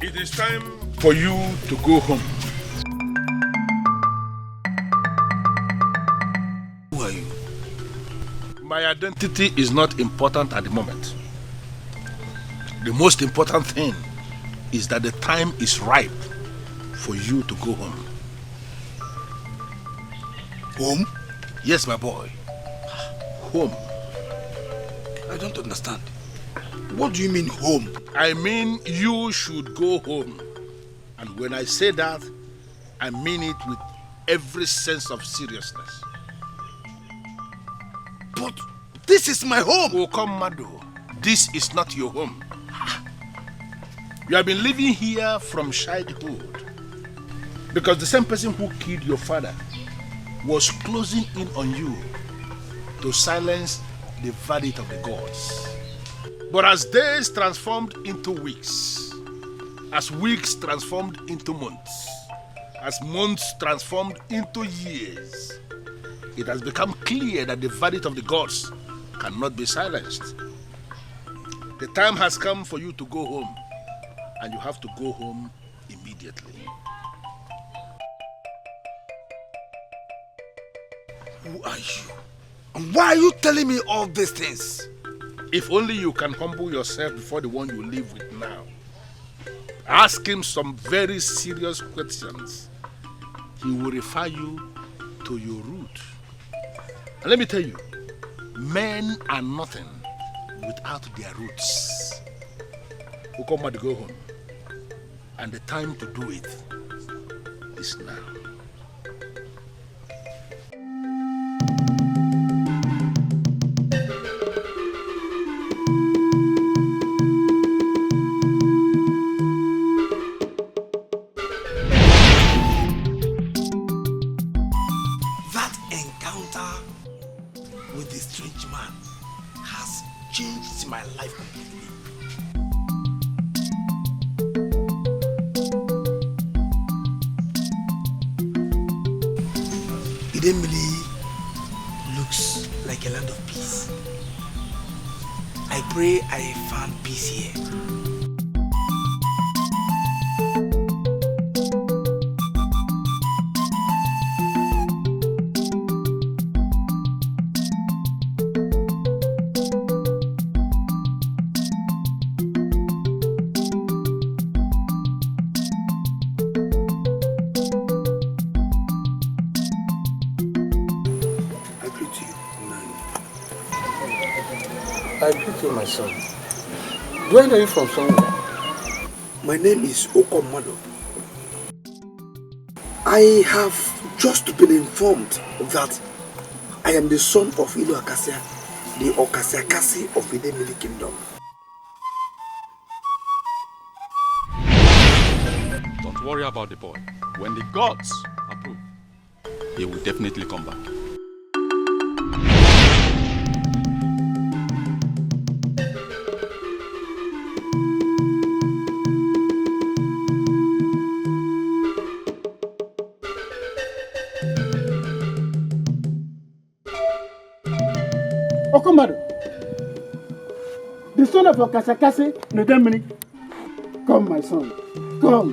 It is time for you to go home. Who are you? My identity is not important at the moment. The most important thing is that the time is ripe for you to go home. Home? Yes, my boy. Home. I don't understand. What do you mean home? I mean you should go home. And when I say that, I mean it with every sense of seriousness. But this is my home. Oh, come, Mado. This is not your home. You have been living here from childhood. Because the same person who killed your father was closing in on you to silence the verdict of the gods. But as days transformed into weeks, as weeks transformed into months, as months transformed into years, it has become clear that the verdict of the gods cannot be silenced. The time has come for you to go home, and you have to go home immediately. Who are you? And why are you telling me all these things? If only you can humble yourself before the one you live with now. Ask him some very serious questions. He will refer you to your root. And let me tell you, men are nothing without their roots. We come to go home. And the time to do it is now. My life completely. Idemili looks like a land of peace. I pray I found peace here. I greet you, my son. Do I know you from somewhere? My name is Okonkwo. I have just been informed that I am the son of Ilu Akasia, the Okasiakasi of Idemili Kingdom. Don't worry about the boy. When the gods approve, he will definitely come back. Okonkwo, the son of Okasiakasi Idemili. Come, my son, come.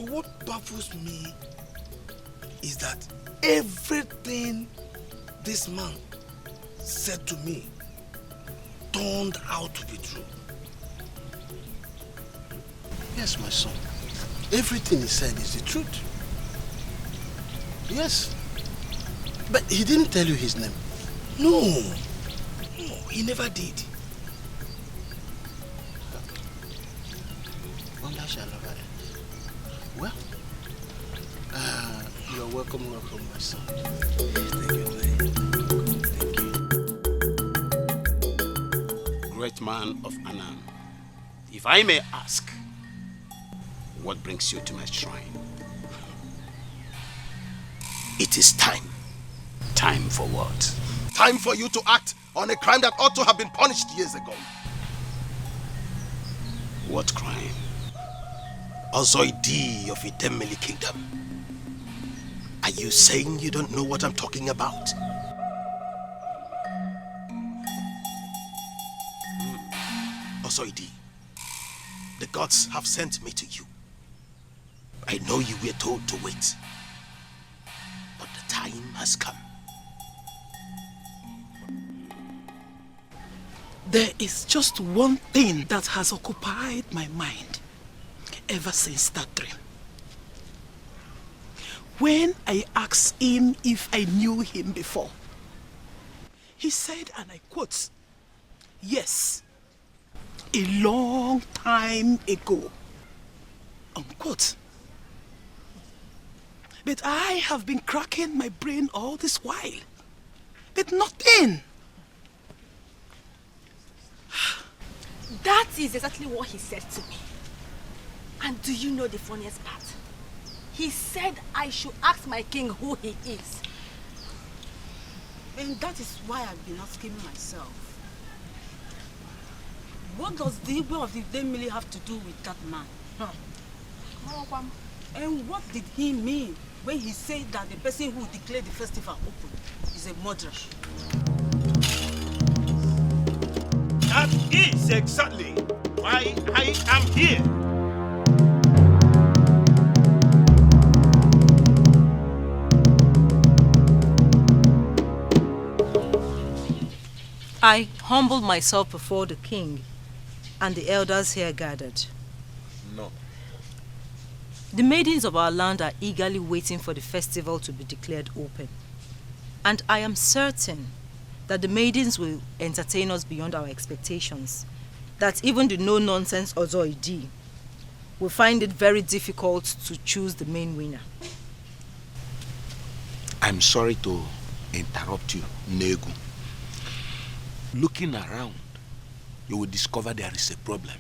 But what baffles me is that everything this man said to me turned out to be true. Yes, my son. Everything he said is the truth. Yes. But he didn't tell you his name. No, he never did. Wonder shall never end. Well, you're welcome, my son. Thank you, Great man of Anam, if I may ask, what brings you to my shrine? It is time. Time for what? Time for you to act on a crime that ought to have been punished years ago. What crime? Ozoidi of Idemili Kingdom. Are you saying you don't know what I'm talking about? Ozoidi, the gods have sent me to you. I know you were told to wait, but the time has come. There is just one thing that has occupied my mind ever since that dream. When I asked him if I knew him before, he said, and I quote, "Yes, a long time ago," unquote. But I have been cracking my brain all this while, but nothing. That is exactly what he said to me. And do you know the funniest part? He said I should ask my king who he is. And that is why I've been asking myself, what does the Igwe of the Idemili have to do with that man? And what did he mean when he said that the person who declared the festival open is a murderer? That is exactly why I am here. I humbled myself before the king and the elders here gathered. No. The maidens of our land are eagerly waiting for the festival to be declared open. And I am certain that the maidens will entertain us beyond our expectations. That even the no-nonsense Ozoidi will find it very difficult to choose the main winner. I'm sorry to interrupt you, Negu. Looking around, you will discover there is a problem.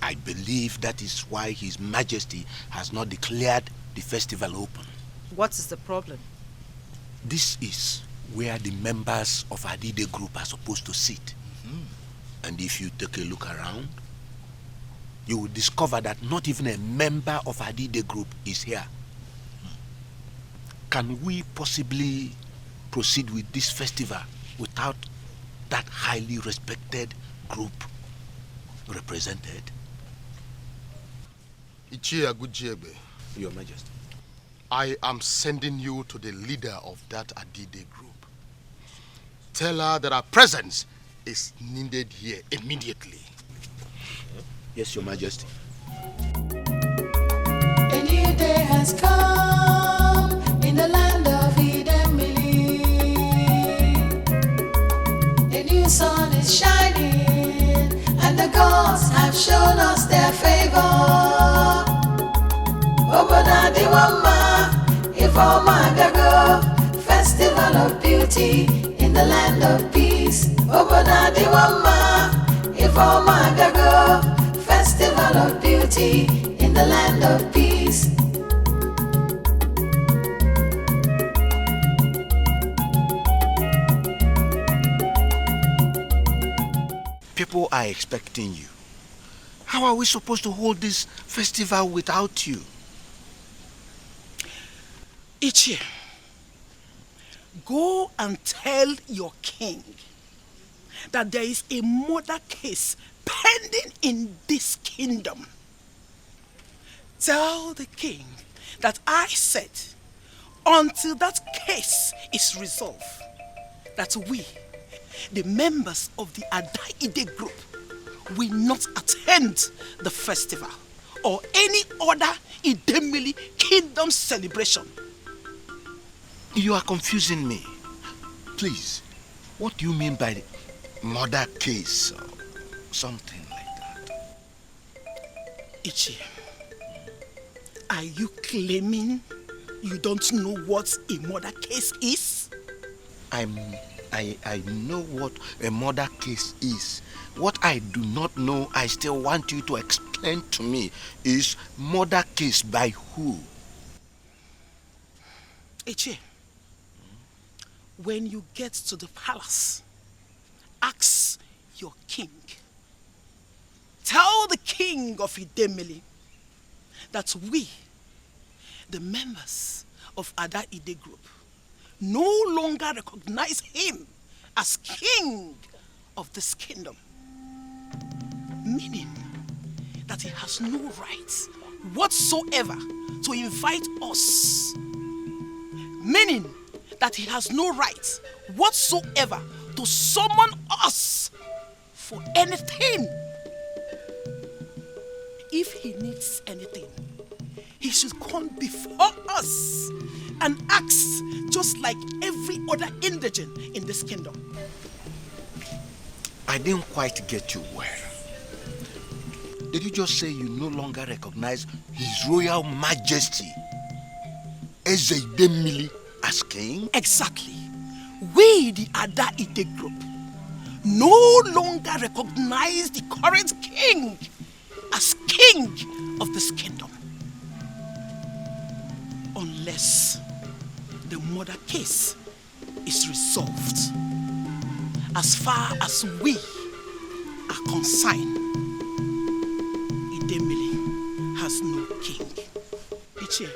I believe that is why His Majesty has not declared the festival open. What is the problem? This is where the members of Adide group are supposed to sit. And if you take a look around, you will discover that not even a member of Adide group is here. Can we possibly proceed with this festival without that highly respected group represented? Your Majesty, I am sending you to the leader of that Adide group. Tell her that our presence is needed here immediately. Yes, Your Majesty. A new day has come in the land of Idemili. A new sun is shining, and the gods have shown us their favor. Oboda Diwama, Ifoma Gago, festival of beauty in the land of peace. Oboda Diwama, Ifoma Gago, festival of beauty in the land of peace. People are expecting you. How are we supposed to hold this festival without you? Ichie, go and tell your king that there is a murder case pending in this kingdom. Tell the king that I said, until that case is resolved, that we, the members of the Ada-Ide group, will not attend the festival or any other Idemili kingdom celebration. You are confusing me. Please, what do you mean by murder case or something like that? Ichi, are you claiming you don't know what a murder case is? I know what a murder case is. What I do not know, I still want you to explain to me, is murder case by who? Ichi, when you get to the palace, ask your king. Tell the king of Idemili that we, the members of Ada-Ide group, no longer recognize him as king of this kingdom. Meaning that he has no right whatsoever to invite us. Meaning that he has no right whatsoever to summon us for anything. If he needs anything, he should come before us and ask, just like every other indigent in this kingdom. I didn't quite get you well. Did you just say you no longer recognize His Royal Majesty Eze Idemili as king? Exactly. We, the Ada-Ide group, no longer recognize the current king as king of this kingdom. Unless the murder case is resolved. As far as we are concerned, Idemili has no king. Ichie,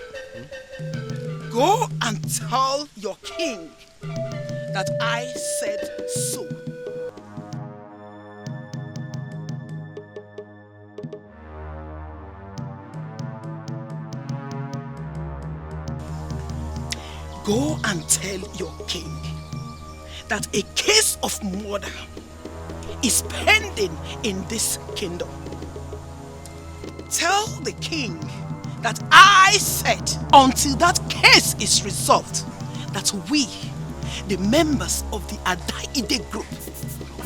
go and tell your king that I said so. Go and tell your king that a case of murder is pending in this kingdom. Tell the king that I said, until that case is resolved, that we, the members of the Ada-Ide group,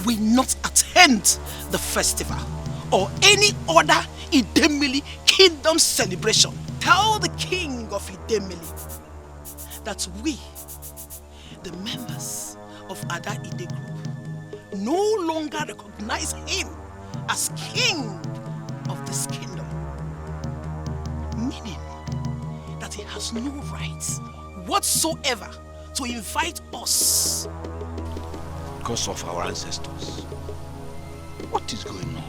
will not attend the festival or any other Idemili kingdom celebration. Tell the king of Idemili that we, the members of Ada-Ide group, no longer recognize him as king of this kingdom. Meaning that he has no right whatsoever to invite us. Because of our ancestors. What is going on?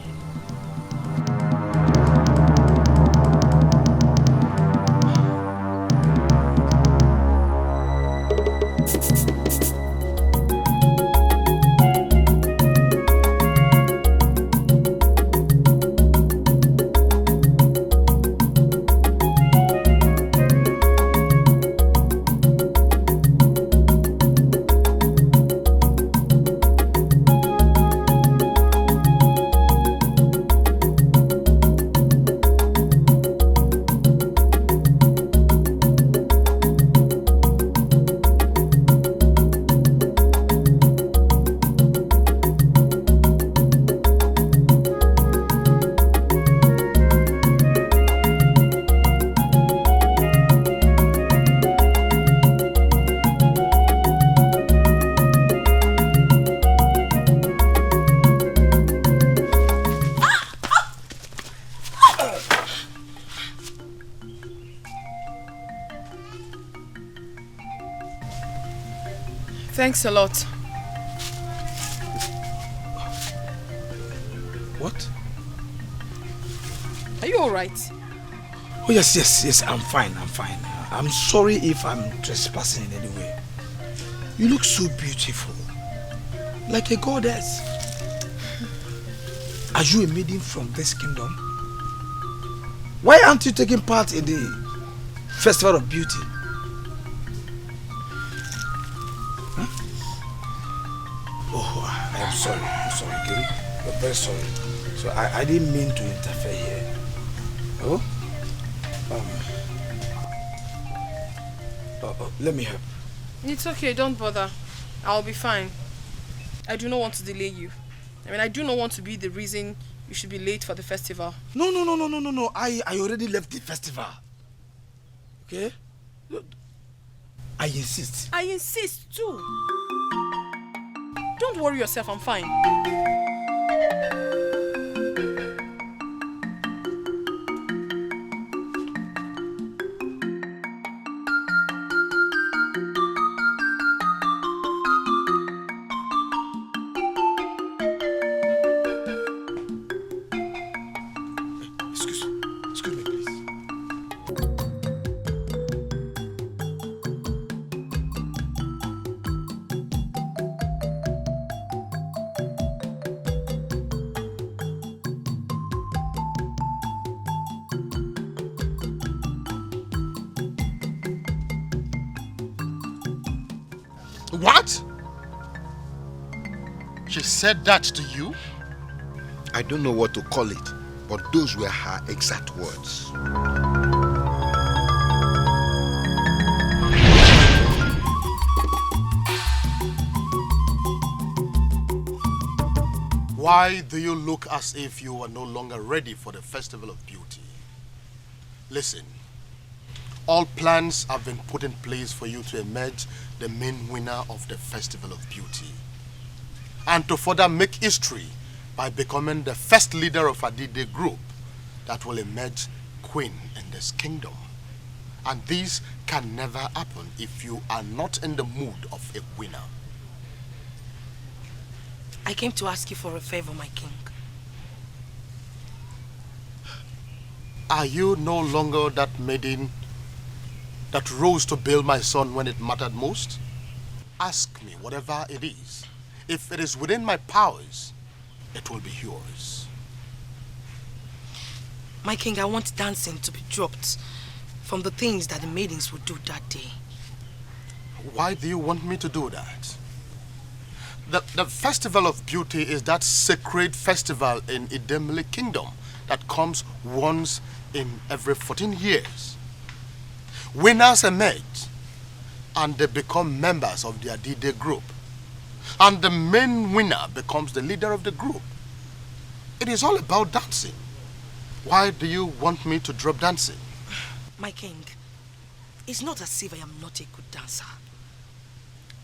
Thanks a lot. What? Are you alright? Oh, yes, I'm fine. I'm sorry if I'm trespassing in any way. You look so beautiful. Like a goddess. Are you a maiden from this kingdom? Why aren't you taking part in the Festival of Beauty? Huh? Oh, I am sorry, Gary. I'm very sorry. So I didn't mean to interfere here. Oh? Let me help. It's okay, don't bother. I'll be fine. I do not want to delay you. I do not want to be the reason you should be late for the festival. No. I already left the festival. Okay? I insist. I insist too. Don't worry yourself, I'm fine. What? She said that to you? I don't know what to call it, but those were her exact words. Why do you look as if you are no longer ready for the Festival of Beauty? Listen, all plans have been put in place for you to emerge the main winner of the Festival of Beauty, and to further make history by becoming the first leader of Adide group that will emerge queen in this kingdom. And this can never happen if you are not in the mood of a winner. I came to ask you for a favor, my king. Are you no longer that maiden that rose to bail my son when it mattered most? Ask me whatever it is. If it is within my powers, it will be yours. My king, I want dancing to be dropped from the things that the maidens would do that day. Why do you want me to do that? The Festival of Beauty is that sacred festival in Idemili Kingdom that comes once in every 14 years. Winners emerge and they become members of the Adide group. And the main winner becomes the leader of the group. It is all about dancing. Why do you want me to drop dancing? My king, it's not as if I am not a good dancer.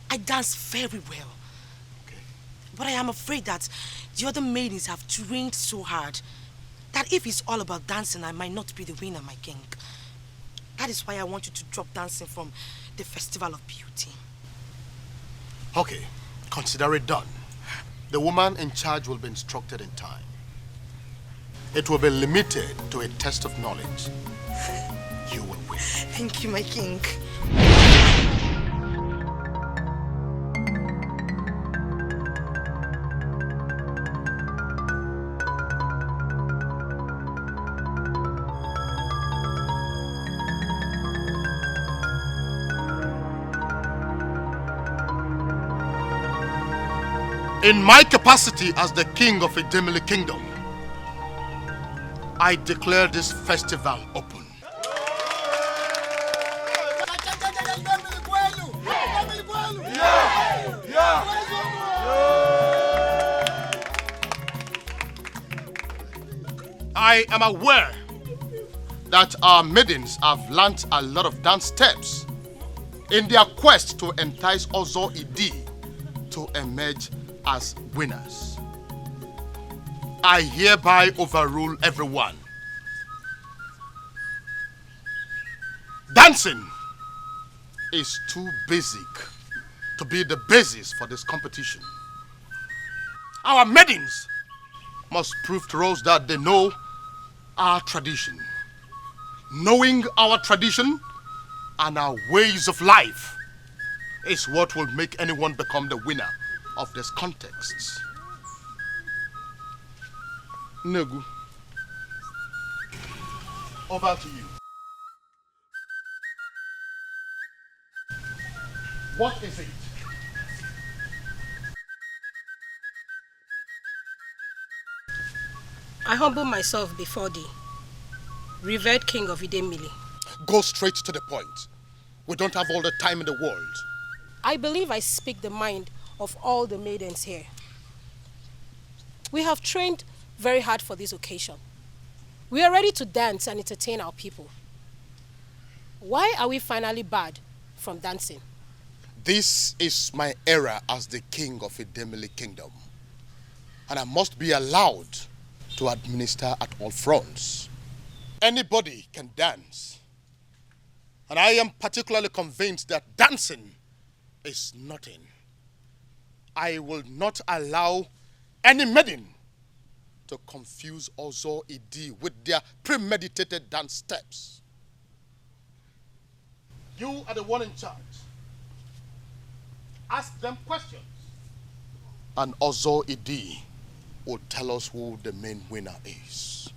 I dance very well. Okay. But I am afraid that the other maidens have trained so hard that if it's all about dancing, I might not be the winner, my king. That is why I want you to drop dancing from the Festival of Beauty. Okay, consider it done. The woman in charge will be instructed in time. It will be limited to a test of knowledge. You will win. Thank you, my king. In my capacity as the king of Idemili Kingdom, I declare this festival open. I am aware that our maidens have learnt a lot of dance steps in their quest to entice Ozo Idi to emerge as winners. I hereby overrule everyone. Dancing is too basic to be the basis for this competition. Our maidens must prove to us that they know our tradition. Knowing our tradition and our ways of life is what will make anyone become the winner of this context. Negu, Over to you. What is it? I humble myself before thee, revered king of Idemili. Go straight to the point. We don't have all the time in the world. I believe I speak the mind of all the maidens here. We have trained very hard for this occasion. We are ready to dance and entertain our people. Why are we finally barred from dancing? This is my era as the king of Idemili kingdom. And I must be allowed to administer at all fronts. Anybody can dance. And I am particularly convinced that dancing is nothing. I will not allow any maiden to confuse Ozo Idi with their premeditated dance steps. You are the one in charge. Ask them questions. And Ozo Idi will tell us who the main winner is.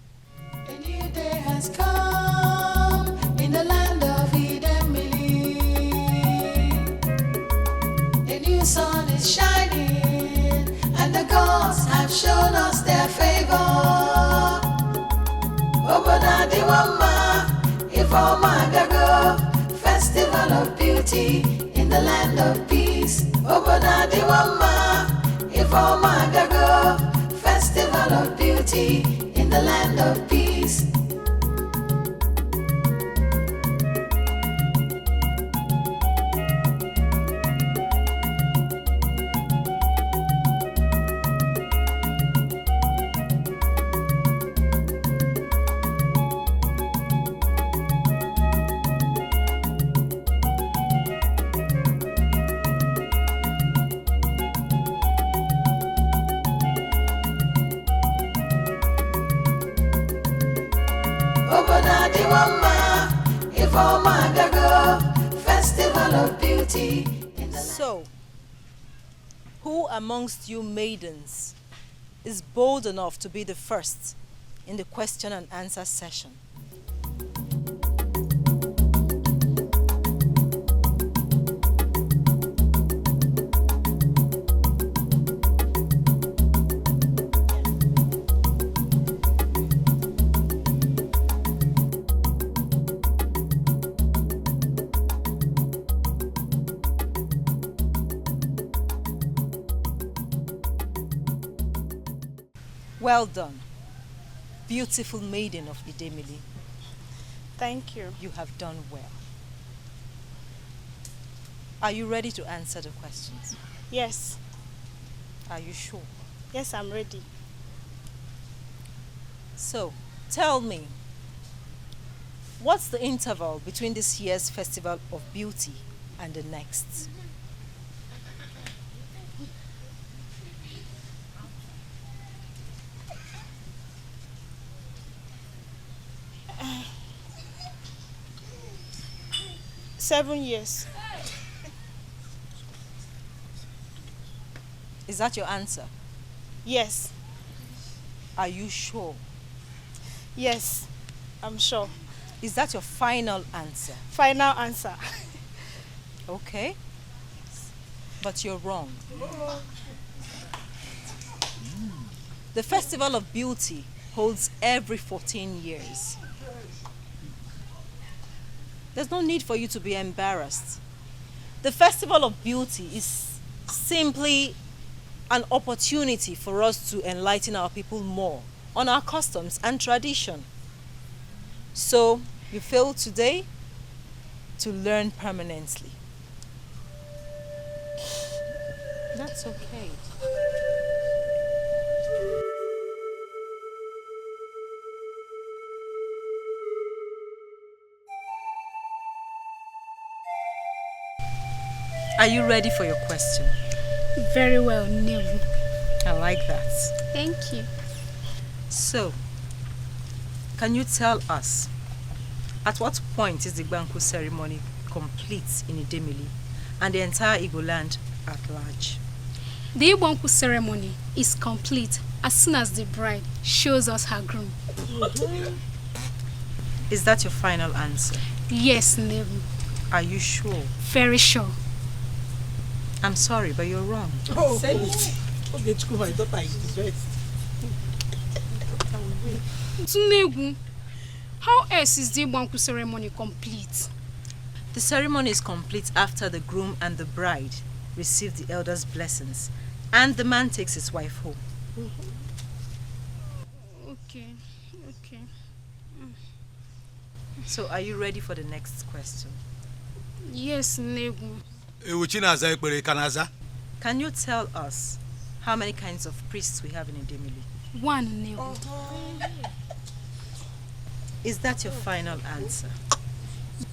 A new day has come in the land of Idemili. A new sun is shining, and the gods have shown us their favor. Oboda Diwama, Ifoma Gago, festival of beauty in the land of peace. Oboda Diwama, Ifoma Gago, festival of beauty in the land of peace. Festival of beauty. So, who amongst you maidens is bold enough to be the first in the question and answer session? Well done, beautiful maiden of Idemili. Thank you. You have done well. Are you ready to answer the questions? Yes. Are you sure? Yes, I'm ready. So, tell me, what's the interval between this year's Festival of Beauty and the next? Seven years. Is that your answer? Yes. Are you sure? Yes, I'm sure. Is that your final answer? Final answer. Okay. But you're wrong. The Festival of Beauty holds every 14 years. There's no need for you to be embarrassed. The Festival of Beauty is simply an opportunity for us to enlighten our people more on our customs and tradition. So, you failed today to learn permanently. That's okay. Are you ready for your question? Very well, Nevu. I like that. Thank you. So, can you tell us, at what point is the Gbanku ceremony complete in Idemili and the entire Igbo land at large? The Igbanku ceremony is complete as soon as the bride shows us her groom. Is that your final answer? Yes, Nebu. Are you sure? Very sure. I'm sorry, but you're wrong. Oh, say it. Okay, Chukwu, my daughter is the best. Tunegu, how else is the Igbanku ceremony complete? The ceremony is complete after the groom and the bride receive the elder's blessings and the man takes his wife home. Okay. So are you ready for the next question? Yes, Negu. Can you tell us how many kinds of priests we have in Idemili? 1, Negu. Is that your final answer?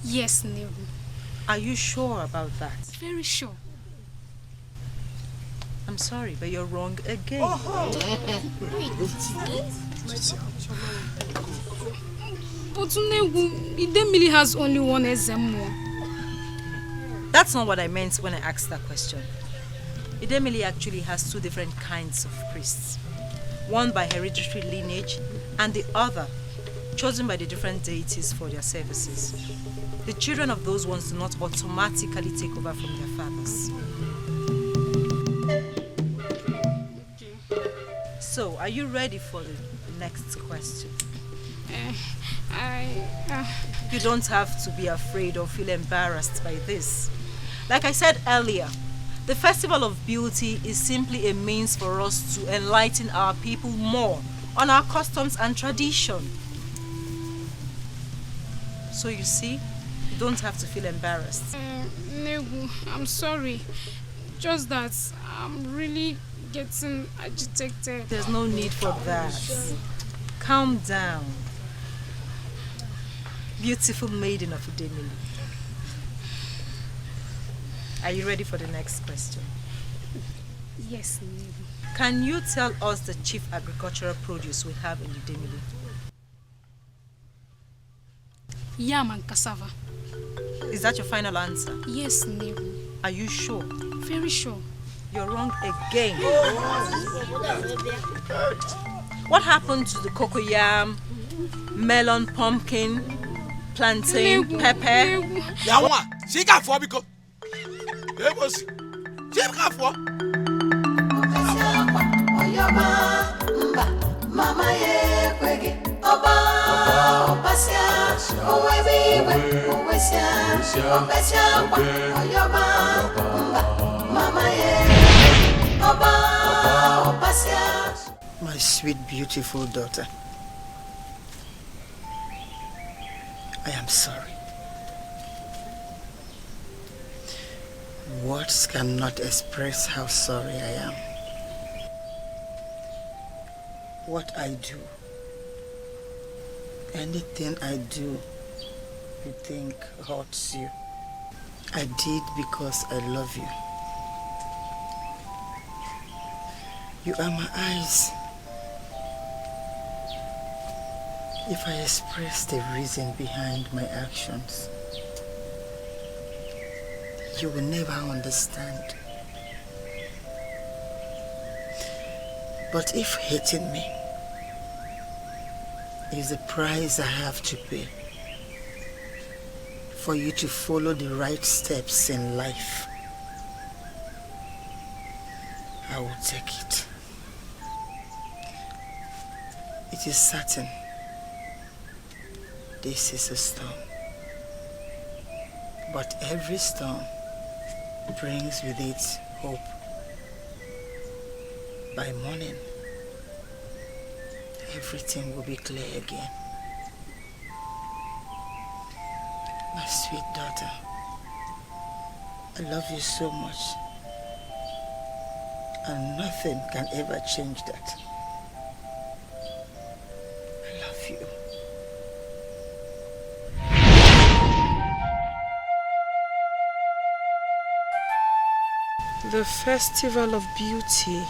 Yes, Negu. Are you sure about that? Very sure. I'm sorry, but you're wrong again. But Negu, Idemili has only 1 Ezemo. That's not what I meant when I asked that question. Idemili actually has 2 different kinds of priests. One by hereditary lineage and the other chosen by the different deities for their services. The children of those ones do not automatically take over from their fathers. So, are you ready for the next question? You don't have to be afraid or feel embarrassed by this. Like I said earlier, the Festival of Beauty is simply a means for us to enlighten our people more on our customs and tradition. So you see, you don't have to feel embarrassed. Negu, I'm sorry. Just that I'm really getting agitated. There's no need for that. Calm down. Beautiful maiden of Idemili. Are you ready for the next question? Yes, Negu. Can you tell us the chief agricultural produce we have in Idemili? Yam and cassava. Is that your final answer? Yes, Negu. Are you sure? Very sure. You're wrong again. What happened to the cocoyam, melon, pumpkin, plantain, pepper? Yawa, Chika for because Chika for. Mama ye kwege oba opasia owebiwe owesia opasia kwa oyoba mama ye oba opasia. My sweet, beautiful daughter, I am sorry. Words cannot express how sorry I am. What I do, anything I do, you think hurts you. I did because I love you. You are my eyes. If I express the reason behind my actions, you will never understand. But if hating me is the price I have to pay for you to follow the right steps in life, I will take it. It is certain this is a storm, but every storm brings with it hope. By morning, everything will be clear again. My sweet daughter, I love you so much, and nothing can ever change that. I love you. The Festival of Beauty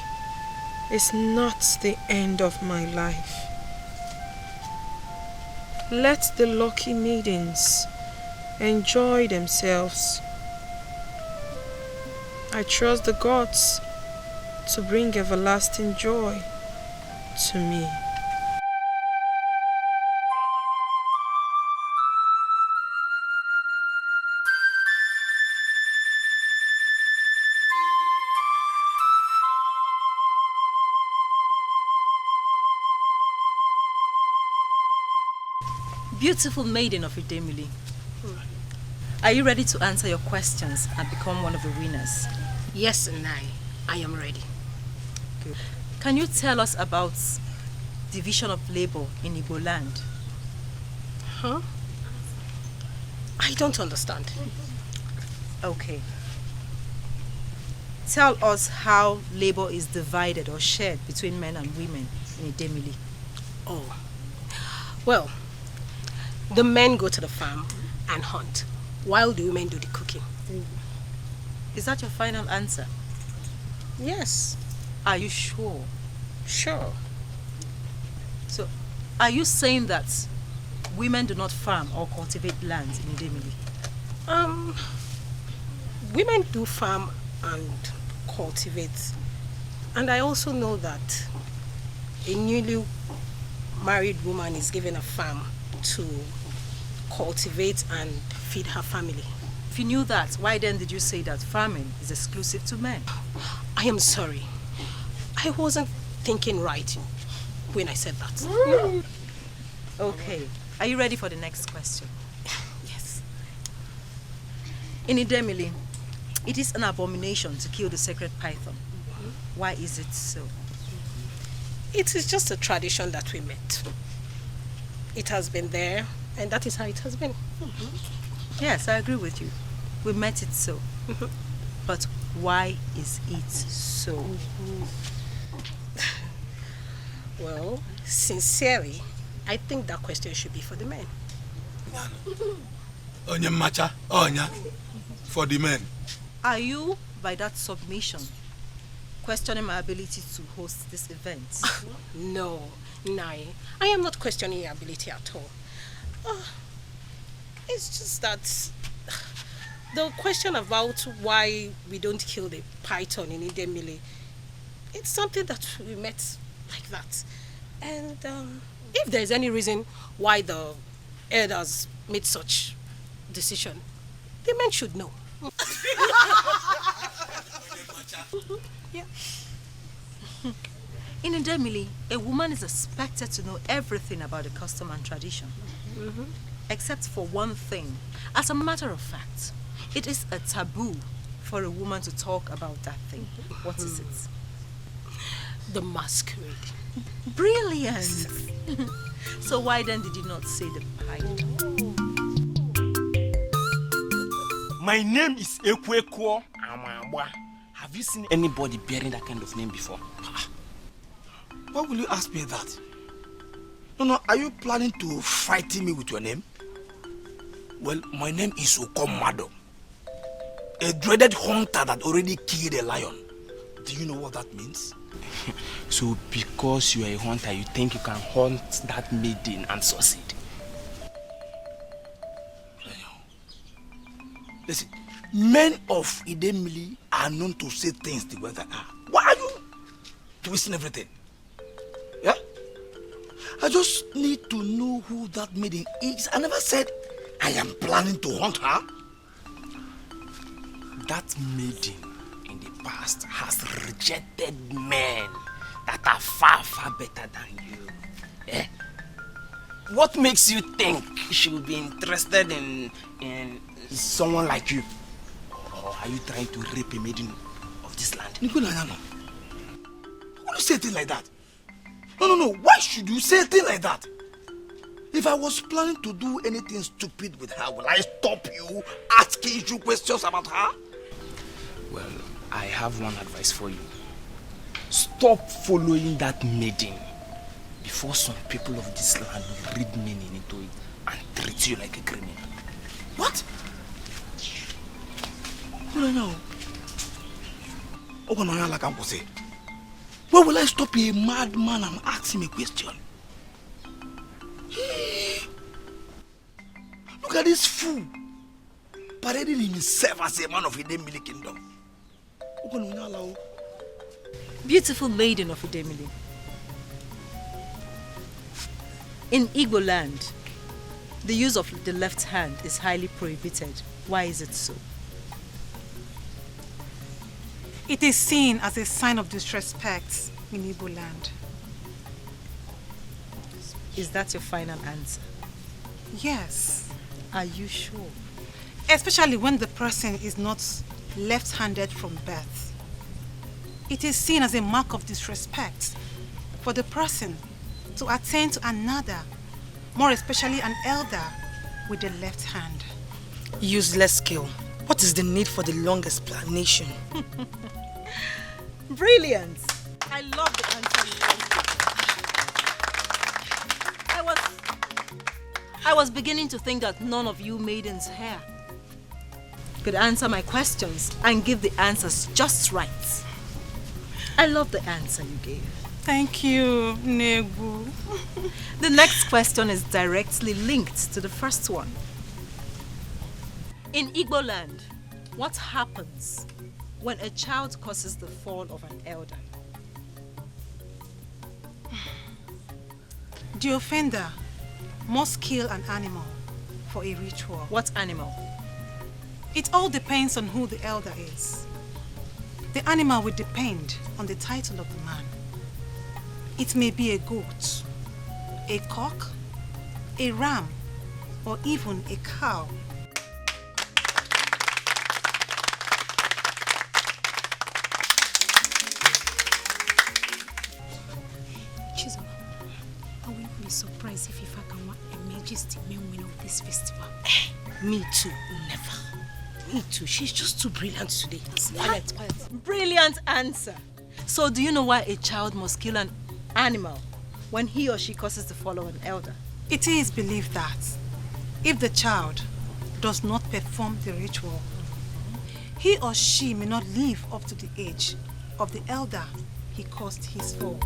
is not the end of my life. Let the lucky maidens enjoy themselves. I trust the gods to bring everlasting joy to me. Beautiful maiden of Idemili, are you ready to answer your questions and become one of the winners? Yes, I am ready. Good. Can you tell us about division of labor in Igbo land? Huh? I don't understand. Okay. Tell us how labor is divided or shared between men and women in Idemili. Oh. Well, the men go to the farm and hunt, while the women do the cooking. Is that your final answer? Yes. Are you sure? Sure. So, are you saying that women do not farm or cultivate lands in Idemili? Women do farm and cultivate. And I also know that a newly married woman is given a farm to cultivate and feed her family. If you knew that, why then did you say that farming is exclusive to men? I am sorry. I wasn't thinking right when I said that. Okay. Are you ready for the next question? Yes. In Idemili, it is an abomination to kill the sacred python. Why is it so? It is just a tradition that we met. It has been there, and that is how it has been. Yes, I agree with you. We met it so. But why is it so? Well, sincerely, I think that question should be for the men. Onya macha, onya, for the men. Are you, by that submission, questioning my ability to host this event? No, Nai. I am not questioning your ability at all. It's just that the question about why we don't kill the python in Idemili, it's something that we met like that. And if there's any reason why the elders made such decision, the men should know. Yeah. In Idemili, a woman is expected to know everything about the custom and tradition. Except for one thing. As a matter of fact, it is a taboo for a woman to talk about that thing. What is it? The masquerade. Brilliant! So why then did you not say the python? My name is Ozokwor Amagba. Have you seen anybody bearing that kind of name before? Why will you ask me that? No, are you planning to frighten me with your name? Well, my name is Okonkwo, a dreaded hunter that already killed a lion. Do you know what that means? So because you are a hunter, you think you can hunt that maiden and succeed? Listen, men of Idemili are known to say things the way they are. Why are you twisting everything? Yeah? I just need to know who that maiden is. I never said I am planning to hunt her. That maiden in the past has rejected men that are far, far better than you. Eh? What makes you think she will be interested in someone like you? Or are you trying to rape a maiden of this land? Nicola, no. Why do you say a thing like that? No. Why should you say a thing like that? If I was planning to do anything stupid with her, will I stop you asking you questions about her? Well, I have one advice for you. Stop following that maiden before some people of this land will read meaning into it and treat you like a criminal. What? What do I know? Why will I stop a madman and ask him a question? Look at this fool parading himself as a man of Idemili kingdom. Beautiful maiden of Idemili. In Igbo land, the use of the left hand is highly prohibited. Why is it so? It is seen as a sign of disrespect in Igbo land. Is that your final answer? Yes. Are you sure? Especially when the person is not left-handed from birth. It is seen as a mark of disrespect for the person to attend to another, more especially an elder, with the left hand. Useless skill. What is the need for the long explanation? Brilliant. I love the answer you gave. I was beginning to think that none of you maidens here could answer my questions and give the answers just right. I love the answer you gave. Thank you, Negu. The next question is directly linked to the first one. In Igbo land, what happens when a child causes the fall of an elder? The offender must kill an animal for a ritual. What animal? It all depends on who the elder is. The animal will depend on the title of the man. It may be a goat, a cock, a ram, or even a cow. Chizo, I will be surprised if Ifaka emerges the main winner of this festival. Me too, never. Me too. She's just too brilliant today. Quiet. Brilliant answer. So do you know why a child must kill an animal when he or she causes the fall of an elder? It is believed that if the child does not perform the ritual, he or she may not live up to the age of the elder he caused his fall.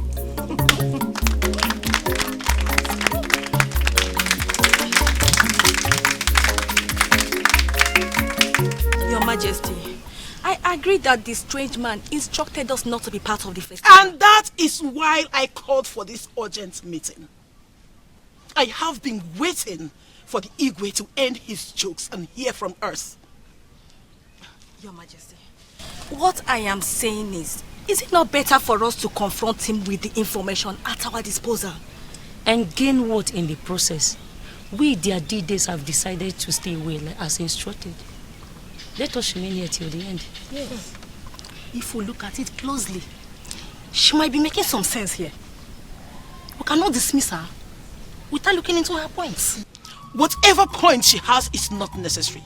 Your Majesty, I agree that the strange man instructed us not to be part of the festival. And that is why I called for this urgent meeting. I have been waiting for the Igwe to end his jokes and hear from us. Your Majesty, what I am saying is it not better for us to confront him with the information at our disposal? And gain what in the process? We, their D-Days, have decided to stay away as instructed. Let us remain here till the end. Yes. If we look at it closely, she might be making some sense here. We cannot dismiss her without looking into her points. Whatever point she has is not necessary.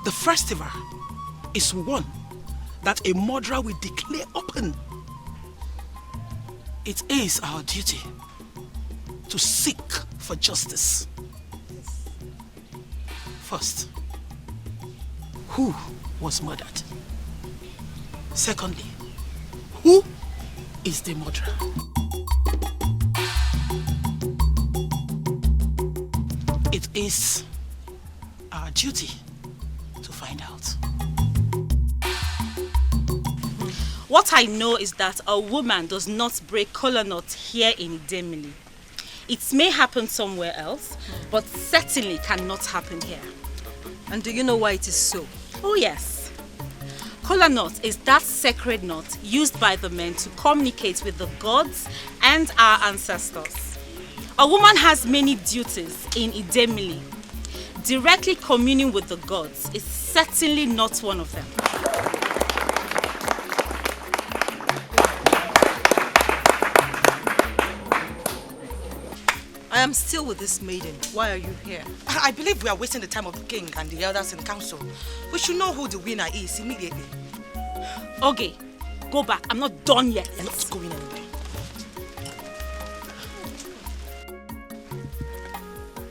The festival is one that a murderer will declare open. It is our duty to seek for justice. First, who was murdered? Secondly, who is the murderer? It is our duty to find out. What I know is that a woman does not break kola nut here in Idemili. It may happen somewhere else, but certainly cannot happen here. And do you know why it is so? Oh yes. Kola nut is that sacred nut used by the men to communicate with the gods and our ancestors. A woman has many duties in Idemili. Directly communing with the gods is certainly not one of them. I am still with this maiden. Why are you here? I believe we are wasting the time of the king and the elders in council. We should know who the winner is immediately. Okay, go back. I'm not done yet. You're not going anywhere.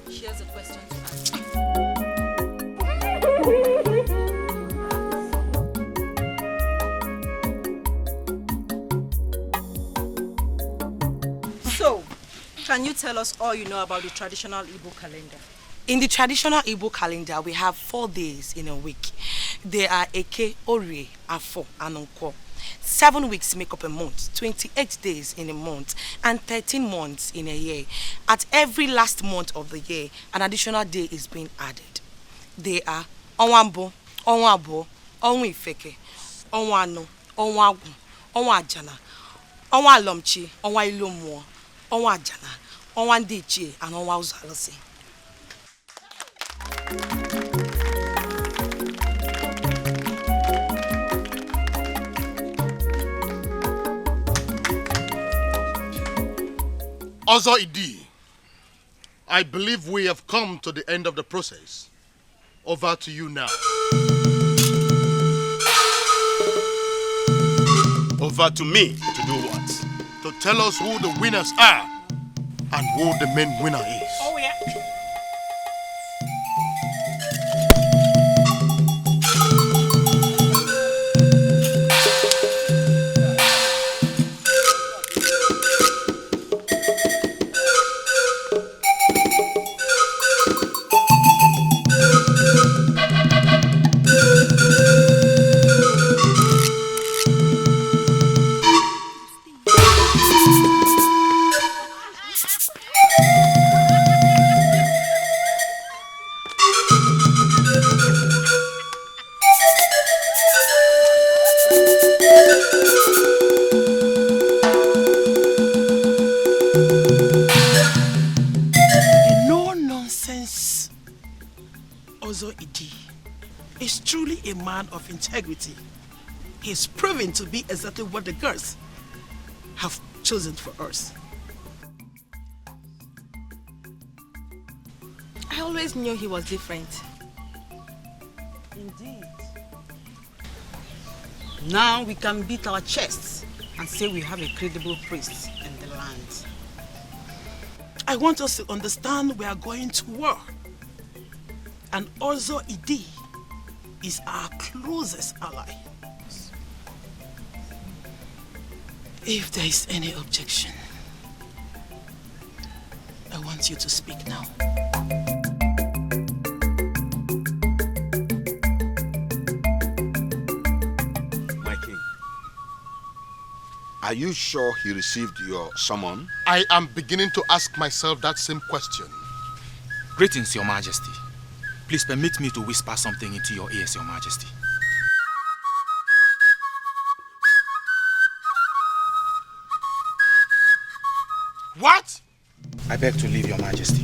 She has a question to ask. So, can you tell us all you know about the traditional Igbo calendar? In the traditional Igbo calendar, we have 4 days in a week. They are Eke, Orie, Afo, and Nkwo. 7 weeks make up a month, 28 days in a month, and 13 months in a year. At every last month of the year, an additional day is being added. They are Onwambo, Onwabo, Onwifeke, Onwano, Onwagu, Onwajana, Onwalomchi, Onwailomwo, Onwajana, Onwandichi, and Onwauzalose. Ozo Idi, I believe we have come to the end of the process. Over to you now. Over to me to do what? To tell us who the winners are and who the main winner is. Oh, yeah. Ozo Idi is truly a man of integrity. He's proven to be exactly what the girls have chosen for us. I always knew he was different. Indeed. Now we can beat our chests and say we have a credible priest in the land. I want us to understand we are going to war. And Ozo Idi is our closest ally. If there is any objection, I want you to speak now. My king, are you sure he received your summon? I am beginning to ask myself that same question. Greetings, Your Majesty. Please permit me to whisper something into your ears, Your Majesty. What? I beg to leave, Your Majesty.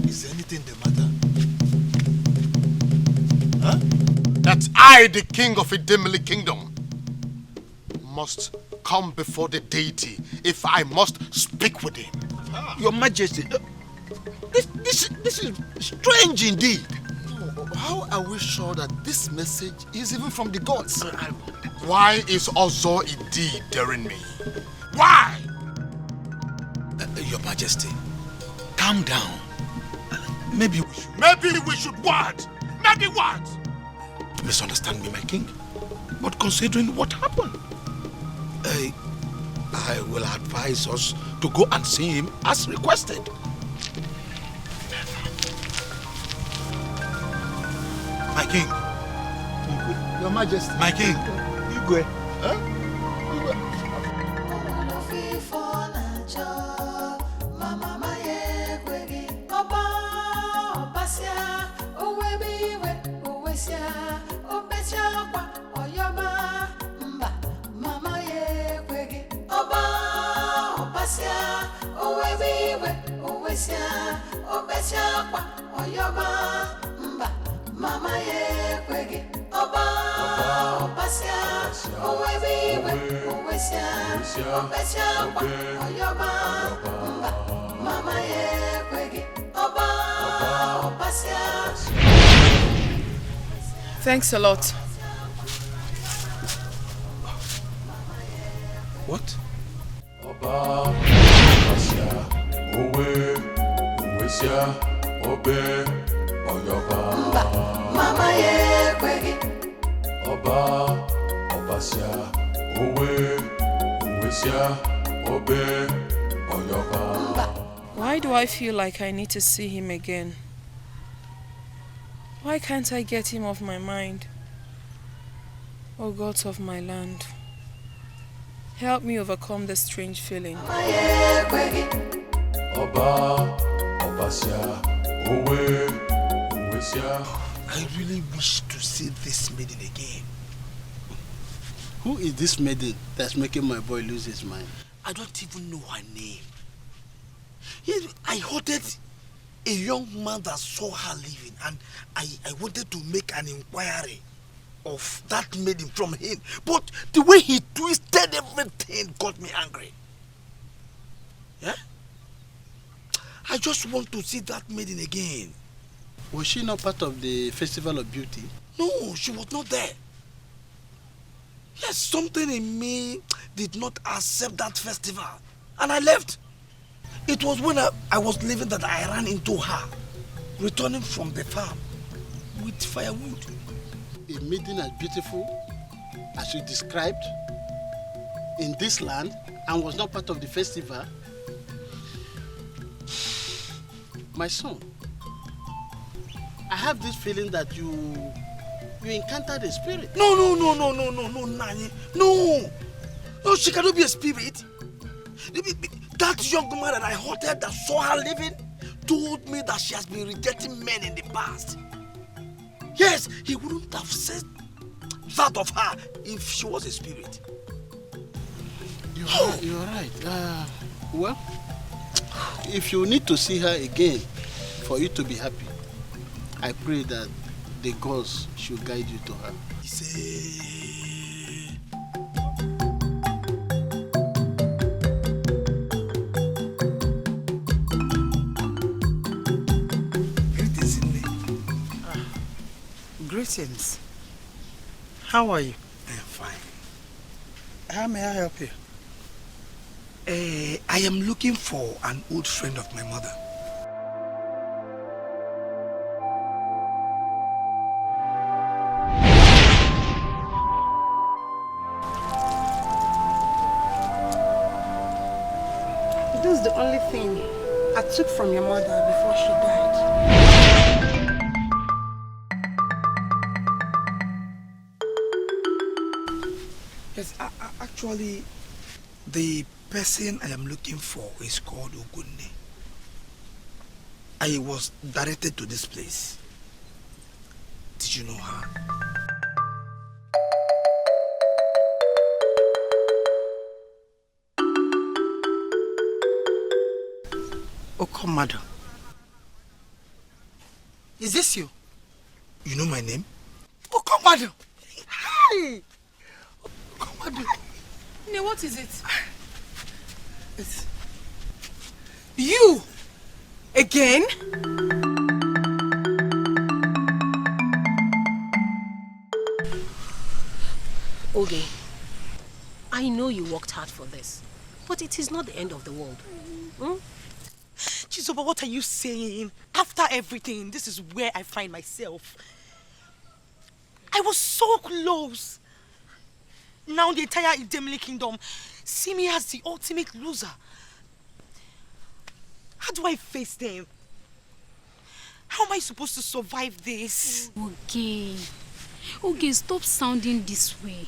Is anything the matter? Huh? That I, the king of Idemili Kingdom, must come before the deity if I must speak with him. Your Majesty, this is strange indeed. How are we sure that this message is even from the gods? Why is Ozo Idi daring me? Why? Your Majesty, calm down. Maybe we should... Maybe we should what? Maybe what? Misunderstand me, my king. But considering what happened, I will advise us to go and see him as requested. My king. Your Majesty. My king. Igwe. Huh? Mama ye kwege oba opasia owebiwe owesia obesia kwa oyoba mba mama ye kwege oba opasia. Thanks a lot. What? Oba opasia owe owesia obe oyoba mama ye kwege oba opasia owe owesia obe oyoba. Why do I feel like I need to see him again? Why can't I get him off my mind? Oh gods of my land, help me overcome this strange feeling. Oba opasia owe. I really wish to see this maiden again. Who is this maiden that's making my boy lose his mind? I don't even know her name. Yes, I heard a young man that saw her leaving and I wanted to make an inquiry. of that maiden from him, but the way he twisted everything got me angry. Yeah? I just want to see that maiden again. Was she not part of the Festival of Beauty? No, she was not there. Yes, something in me did not accept that festival, and I left. It was when I was leaving that I ran into her, returning from the farm with firewood. A maiden as beautiful as you described in this land and was not part of the festival? My son, I have this feeling that you encountered a spirit. No, Nani. No, she cannot be a spirit. That young man that I hotel that saw her living told me that she has been rejecting men in the past. Yes, he wouldn't have said that of her if she was a spirit. You're right. Well, if you need to see her again for you to be happy, I pray that the gods should guide you to her. Greetings, Inle. Greetings. How are you? I am fine. How may I help you? I am looking for an old friend of my mother. This is the only thing I took from your mother before she died. Yes, actually, the person I am looking for is called Ogunne. I was directed to this place. Did you know her? Okonkwo. Is this you? You know my name? Okonkwo. Hi! Okonkwo. Ne, what is it? It's you! Again? Okay. I know you worked hard for this, but it is not the end of the world. Chizoba, what are you saying? After everything, this is where I find myself. I was so close. Now the entire Idemili kingdom see me as the ultimate loser. How do I face them? How am I supposed to survive this? Okay, stop sounding this way.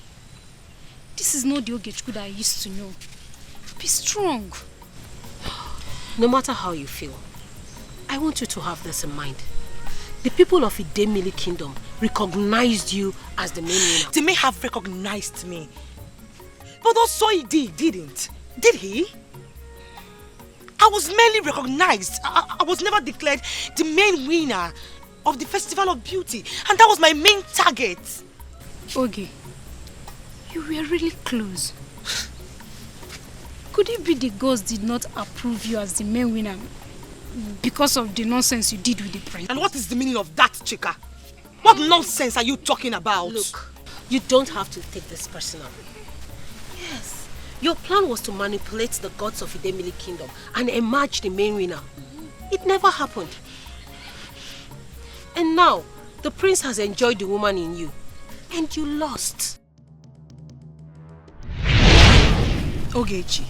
This is not the Ogechukwu that I used to know. Be strong. No matter how you feel, I want you to have this in mind. The people of Idemili kingdom recognized you as the main winner. They may have recognized me, but also he didn't. Did he? I was merely recognized. I was never declared the main winner of the Festival of Beauty, and that was my main target. Okay, you were really close. Could it be the gods did not approve you as the main winner because of the nonsense you did with the prince? And what is the meaning of that, Chika? What nonsense are you talking about? Look, you don't have to take this personally. Yes, your plan was to manipulate the gods of Idemili kingdom and emerge the main winner. It never happened. And now, the prince has enjoyed the woman in you, and you lost. Ogechi,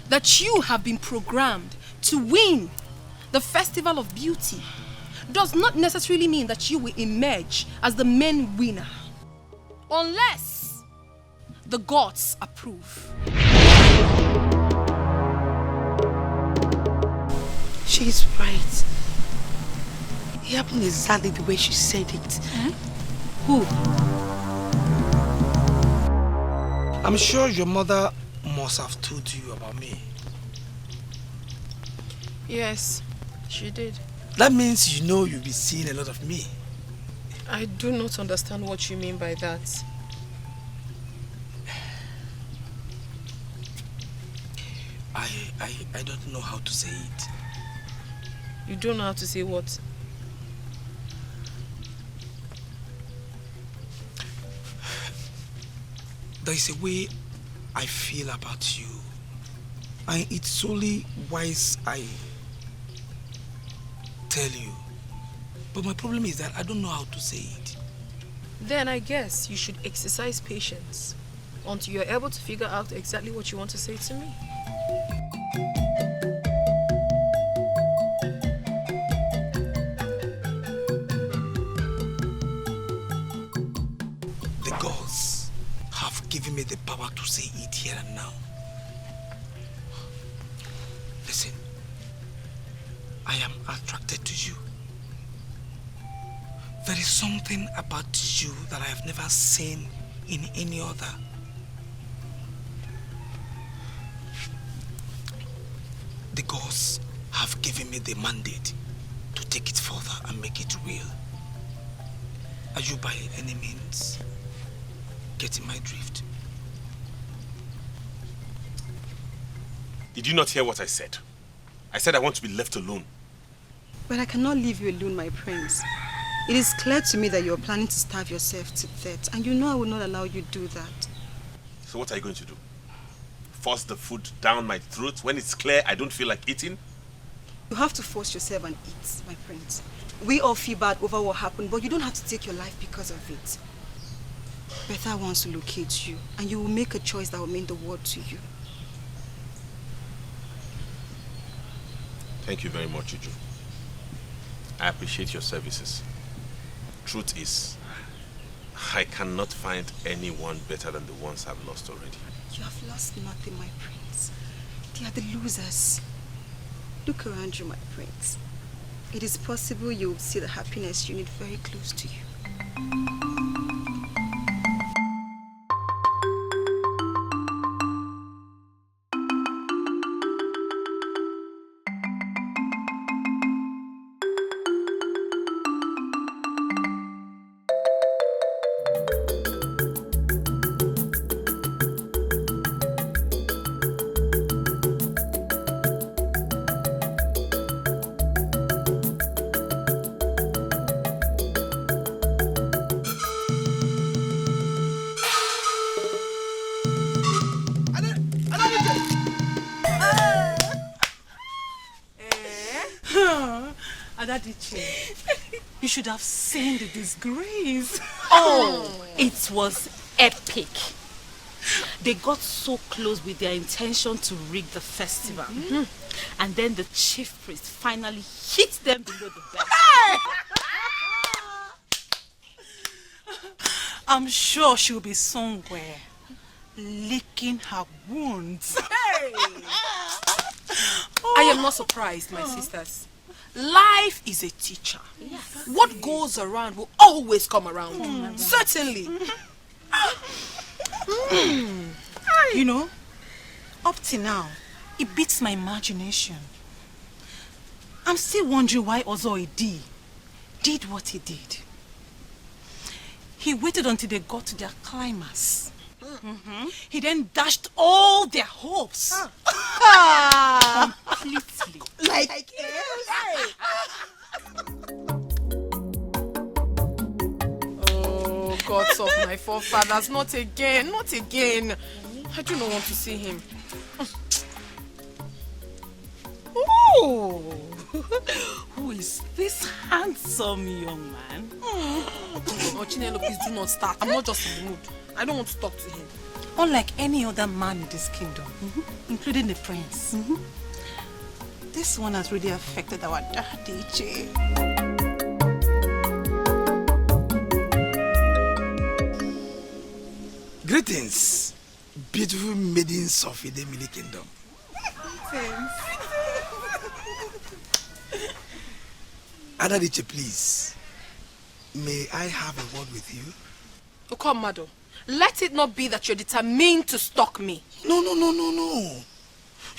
that you have been programmed to win the Festival of Beauty does not necessarily mean that you will emerge as the main winner. Unless the gods approve. She's right. It happened exactly the way she said it. Who? I'm sure your mother must have told you about me. Yes, she did. That means you know you'll be seeing a lot of me. I do not understand what you mean by that. I don't know how to say it. You don't know how to say what? There is a way I feel about you. And it's only wise I tell you. But my problem is that I don't know how to say it. Then I guess you should exercise patience until you're able to figure out exactly what you want to say to me. The gods have given me the power to say it here and now. Listen, I am attracted to you. There is something about you that I have never seen in any other. The gods have given me the mandate to take it further and make it real. Are you by any means getting my drift? Did you not hear what I said? I said I want to be left alone. But I cannot leave you alone, my prince. It is clear to me that you are planning to starve yourself to death, and you know I will not allow you to do that. So what are you going to do? Force the food down my throat when it's clear I don't feel like eating? You have to force yourself and eat, my prince. We all feel bad over what happened, but you don't have to take your life because of it. Betha wants to locate you, and you will make a choice that will mean the world to you. Thank you very much, Uju. I appreciate your services. Truth is, I cannot find anyone better than the ones I've lost already. You have lost nothing, my prince. They are the losers. Look around you, my prince. It is possible you will see the happiness you need very close to you. You should have seen the disgrace. Oh, it was epic. They got so close with their intention to rig the festival. And then the chief priest finally hit them below the belt. I'm sure she'll be somewhere licking her wounds. I am not surprised, my sisters. Life is a teacher. Yes. What goes around will always come around. Certainly. You know, up till now, it beats my imagination. I'm still wondering why Ozokwor did what he did. He waited until they got to their climax. He then dashed all their hopes. Completely. Like oh, gods of my forefathers, not again, not again. I do not want to see him. Oh, who is this handsome young man? Oh, Chinelo, please do not start. I'm not just in the mood. I don't want to talk to him. Unlike any other man in this kingdom, including the prince, this one has really affected our daddy, Che. Greetings, beautiful maidens of Idemili Kingdom. Adadiche, please. May I have a word with you? Oh, come, Mado. Let it not be that you're determined to stalk me. No.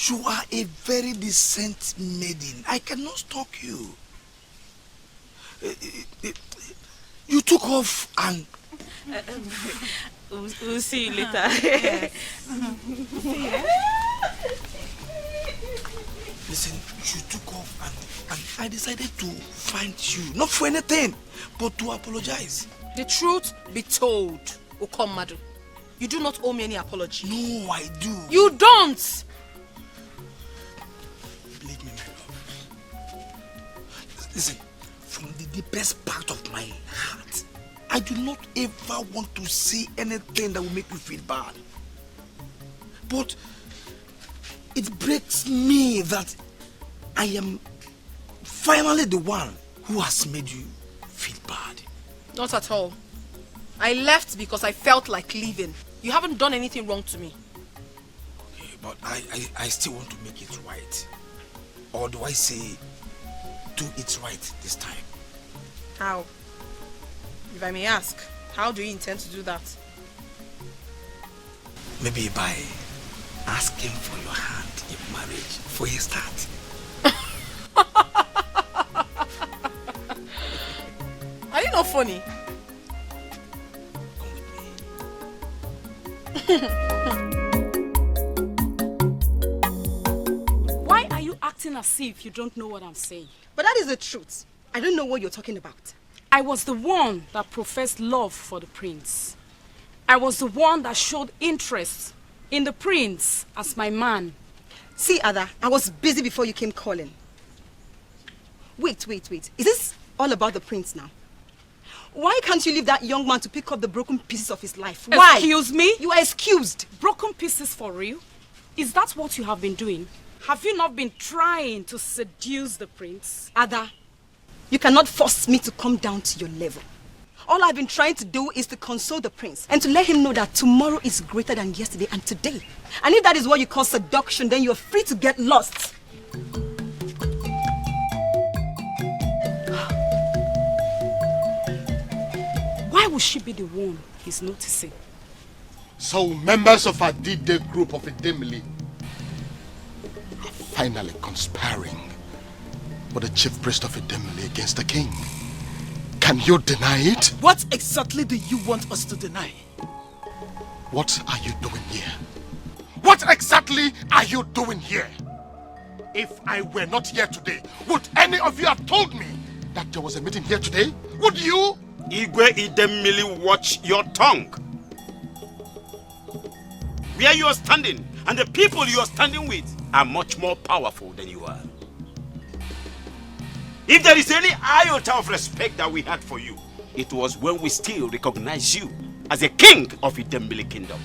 You are a very decent maiden. I cannot stalk you. You took off and... We'll see you later. Listen, you took off and I decided to find you. Not for anything, but to apologize. The truth be told, Okonkwo, you do not owe me any apology. No, I do. You don't! Believe me, my love. Listen, from the deepest part of my heart, I do not ever want to say anything that will make you feel bad. But it breaks me that I am finally the one who has made you feel bad. Not at all. I left because I felt like leaving. You haven't done anything wrong to me. Okay, but I still want to make it right. Or do I say, do it right this time? How? If I may ask, how do you intend to do that? Maybe by asking for your hand in marriage for a start. Are you not funny? Why are you acting as if you don't know what I'm saying? But that is the truth. I don't know what you're talking about. I was the one that professed love for the prince. I was the one that showed interest in the prince as my man. See, Ada, I was busy before you came calling. Wait. Is this all about the prince now? Why can't you leave that young man to pick up the broken pieces of his life? Why? Excuse me? You are excused. Broken pieces for real? Is that what you have been doing? Have you not been trying to seduce the prince? Ada, you cannot force me to come down to your level. All I've been trying to do is to console the prince and to let him know that tomorrow is greater than yesterday and today. And if that is what you call seduction, then you're free to get lost. Why would she be the one he's noticing? So members of our D-Day group of Idemili are finally conspiring with the chief priest of Idemili against the king. Can you deny it? What exactly do you want us to deny? What are you doing here? What exactly are you doing here? If I were not here today, would any of you have told me that there was a meeting here today? Would you? Igwe Idemili, watch your tongue. Where you are standing and the people you are standing with are much more powerful than you are. If there is any iota of respect that we had for you, it was when we still recognized you as a king of Idemili kingdom.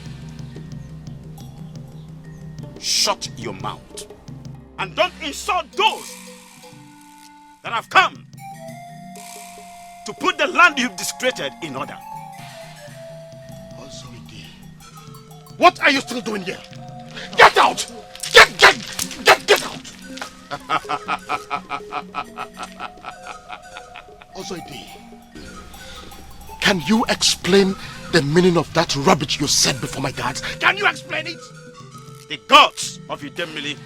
Shut your mouth and don't insult those that have come to put the land you've discreted in order. What are you still doing here? Get out! Get out! Ozoide, can you explain the meaning of that rubbish you said before my guards? Can you explain it? The gods of Idemili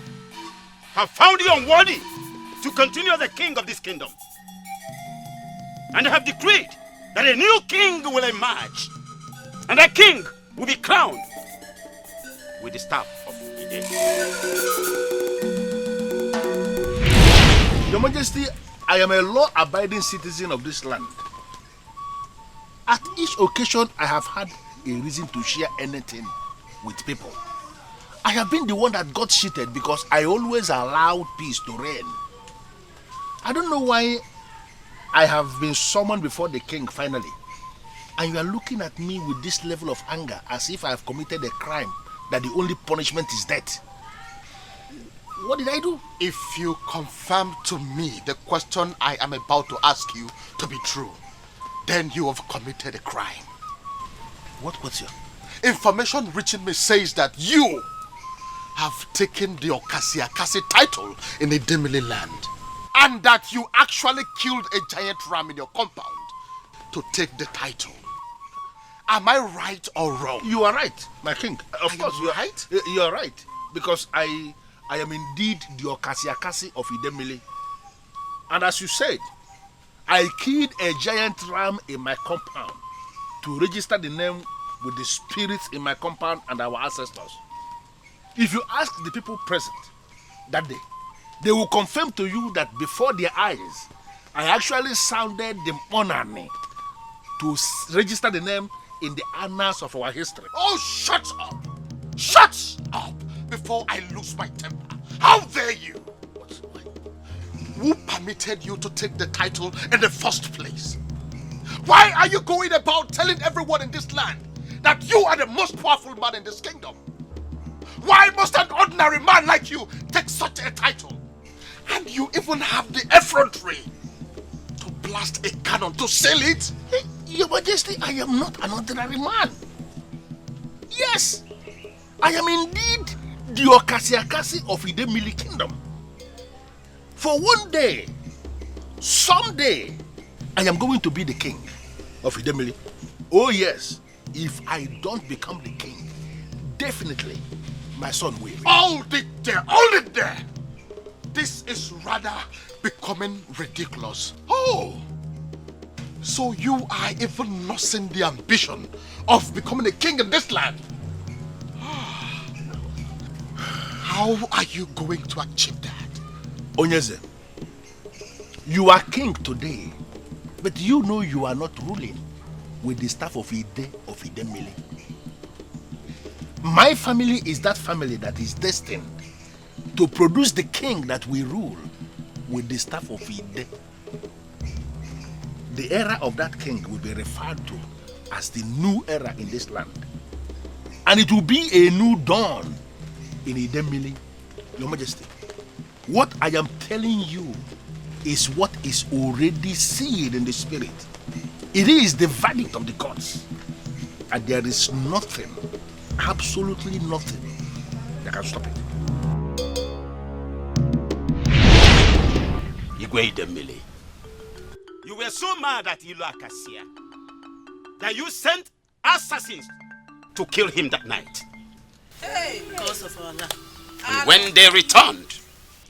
have found you unworthy to continue as the king of this kingdom. And they have decreed that a new king will emerge. And that king will be crowned with the staff of Ide. Your Majesty, I am a law-abiding citizen of this land. At each occasion, I have had a reason to share anything with people. I have been the one that got cheated because I always allowed peace to reign. I don't know why I have been summoned before the king finally. And you are looking at me with this level of anger as if I have committed a crime that the only punishment is death. What did I do? If you confirm to me the question I am about to ask you to be true, then you have committed a crime. What's your... Information reaching me says that you have taken the Chacha title in the Idemili land. And that you actually killed a giant ram in your compound to take the title. Am I right or wrong? You are right, my king. Of course, you are right. You are right, because I am indeed the Chacha of Idemili. And as you said, I killed a giant ram in my compound to register the name with the spirits in my compound and our ancestors. If you ask the people present that day, they will confirm to you that before their eyes, I actually sounded the monarchy to register the name in the annals of our history. Oh, shut up! Shut up before I lose my temper. How dare you? Who permitted you to take the title in the first place? Why are you going about telling everyone in this land that you are the most powerful man in this kingdom? Why must an ordinary man like you take such a title? And you even have the effrontery to blast a cannon to sell it? Your Majesty, I am not an ordinary man. Yes, I am indeed the Okasiakasi of Idemili Kingdom. For one day, someday, I am going to be the king of Idemili. Oh yes, if I don't become the king, definitely my son will. Hold it there, hold it there. This is rather becoming ridiculous. Oh, so you are even nursing the ambition of becoming a king in this land? How are you going to achieve that? Onyeze, you are king today, but you know you are not ruling with the staff of Ide of Idemili. My family is that family that is destined to produce the king that we rule with the staff of Ide. The era of that king will be referred to as the new era in this land. And it will be a new dawn in Idemili, Your Majesty. What I am telling you is what is already sealed in the spirit. It is the verdict of the gods. And there is nothing, absolutely nothing, that can stop it. Igwe Idemili, you were so mad at Ilu Akasia that you sent assassins to kill him that night. Hey, cause of Allah. And when they returned,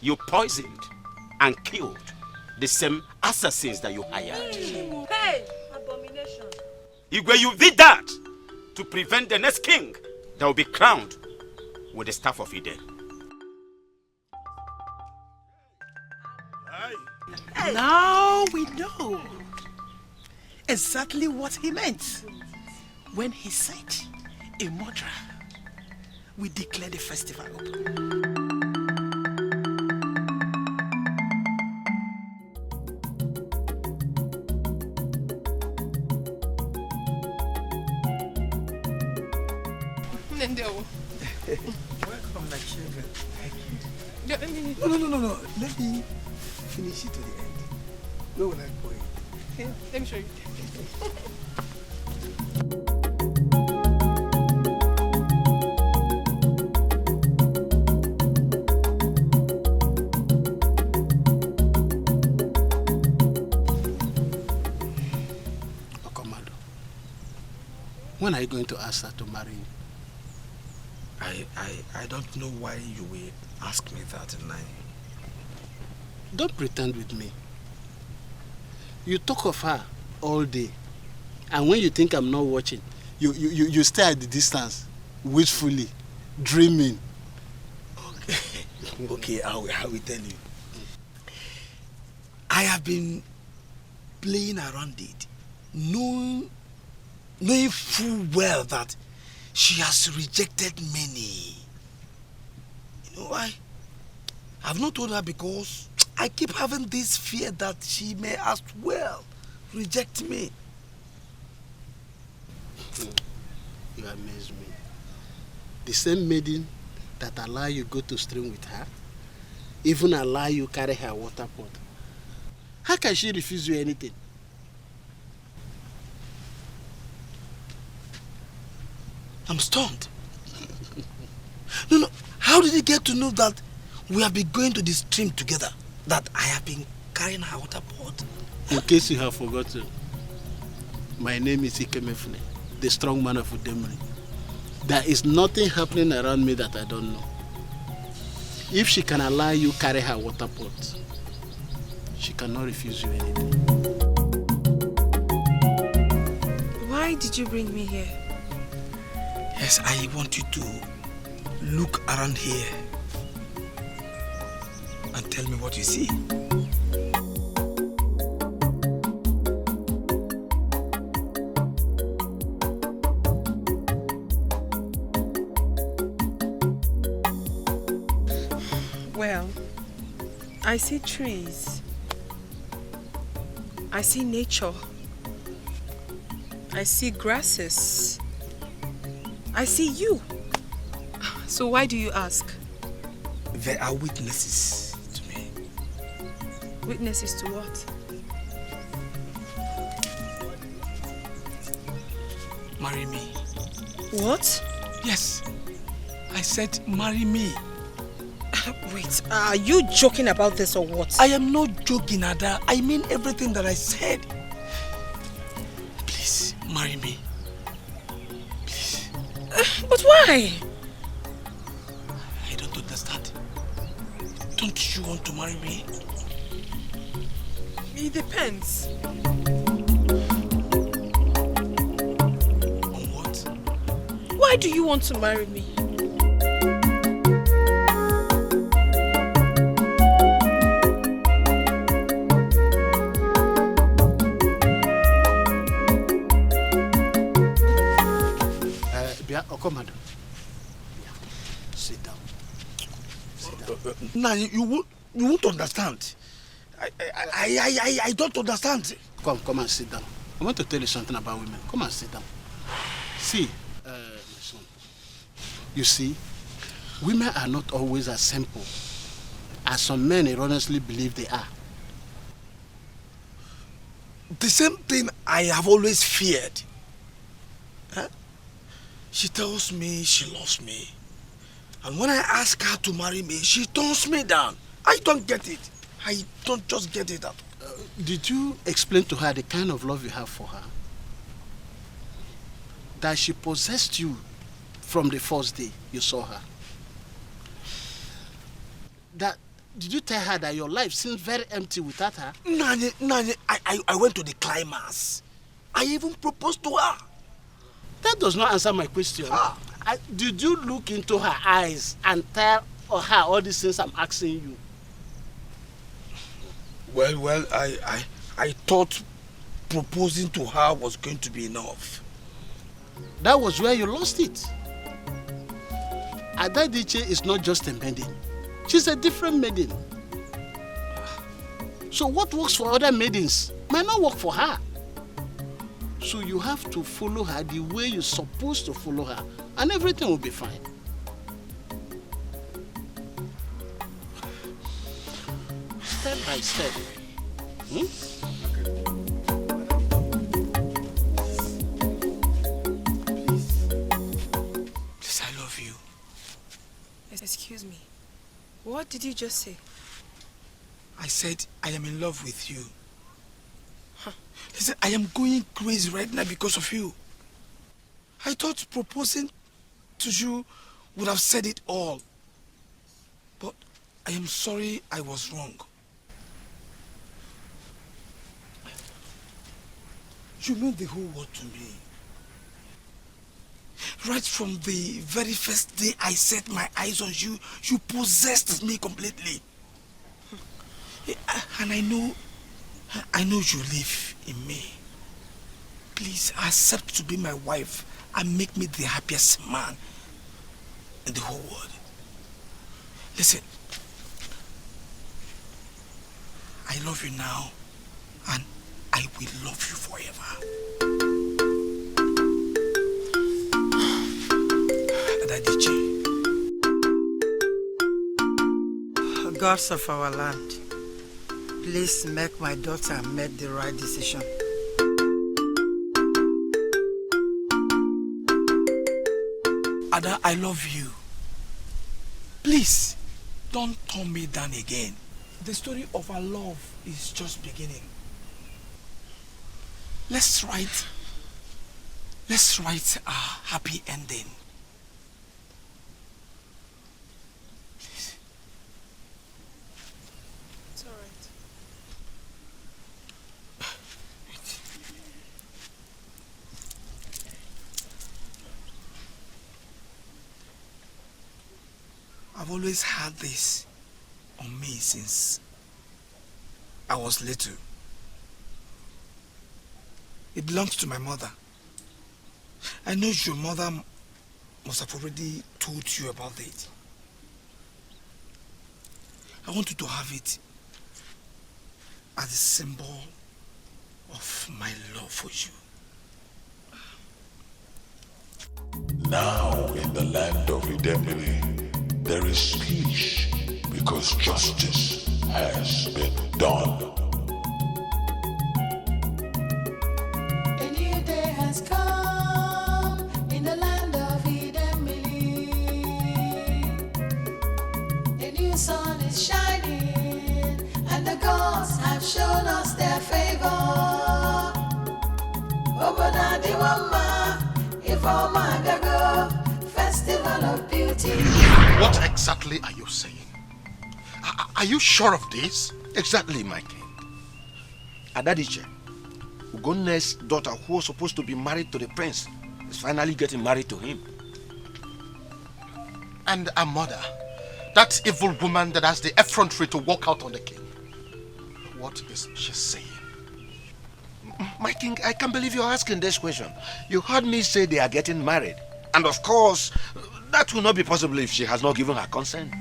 you poisoned and killed the same assassins that you hired. Hey, abomination. Igwe, you did that to prevent the next king that will be crowned with the staff of Ide. Now we know exactly what he meant when he said, a murderer will declare the festival open. Welcome, my children. No. Let me finish it to the end. Where will I go? Okay, let me show you. Okomado, when are you going to ask her to marry you? I don't know why you will ask me that, and Don't pretend with me. You talk of her all day, and when you think I'm not watching, you stay at the distance, wistfully, dreaming. Okay, I will tell you. I have been playing around it, knowing full well that she has rejected many. You know why? I've not told her because I keep having this fear that she may as well reject me. You amaze me. The same maiden that allow you go to stream with her, even allow you carry her water pot. How can she refuse you anything? I'm stunned. No. How did you get to know that we have been going to the stream together? That I have been carrying her water pot? In case you have forgotten, my name is Ikemefune, the strong man of Udemri. There is nothing happening around me that I don't know. If she can allow you carry her water pot, she cannot refuse you anything. Why did you bring me here? Yes, I want you to look around here and tell me what you see. Well, I see trees. I see nature. I see grasses. I see you. So why do you ask? There are witnesses to me. Witnesses to what? Marry me. What? Yes. I said marry me. Wait, are you joking about this or what? I am not joking, Ada. I mean everything that I said. Please, marry me. Please. But why? I don't understand. Don't you want to marry me? It depends. On what? Why do you want to marry me? Come, madam. Sit down. Sit down. Nah, you won't understand. I don't understand. Come and sit down. I want to tell you something about women. Come and sit down. See, my son. You see, women are not always as simple as some men erroneously believe they are. The same thing I have always feared. Huh? She tells me she loves me. And when I ask her to marry me, she turns me down. I don't get it. I don't just get it. Did you explain to her the kind of love you have for her? That she possessed you from the first day you saw her? Did you tell her that your life seems very empty without her? Nani, I went to the climax. I even proposed to her. That does not answer my question. Did you look into her eyes and tell her all these things I'm asking you? Well, I thought proposing to her was going to be enough. That was where you lost it. Ada Diche is not just a maiden. She's a different maiden. So what works for other maidens might not work for her. So you have to follow her the way you're supposed to follow her, and everything will be fine. Step by step. Please, I love you. Excuse me. What did you just say? I said I am in love with you. Listen, I am going crazy right now because of you. I thought proposing to you would have said it all. But I am sorry I was wrong. You mean the whole world to me. Right from the very first day I set my eyes on you, you possessed me completely. And I know you live in me. Please accept to be my wife and make me the happiest man in the whole world. Listen, I love you now and I will love you forever. Adadiche. Gods of our land, please make my daughter make the right decision. Ada, I love you. Please, don't turn me down again. The story of our love is just beginning. Let's write a happy ending. Please. It's all right. always had this on me since I was little. It belongs to my mother. I know your mother must have already told you about it. I want you to have it as a symbol of my love for you. Now in the land of Idemili, there is peace because justice has been done. A new day has come in the land of Idemili. A new sun is shining and the gods have shown us their favor. Oboda Diwama, Ifeoma Gago, Festival of Beauty. What exactly are you saying? Are you sure of this? Exactly, my king. Adadiche, Ugonne's daughter, who was supposed to be married to the prince, is finally getting married to him. And a mother, that evil woman that has the effrontery to walk out on the king. What is she saying? My king, I can't believe you're asking this question. You heard me say they are getting married. And of course, that will not be possible if she has not given her consent.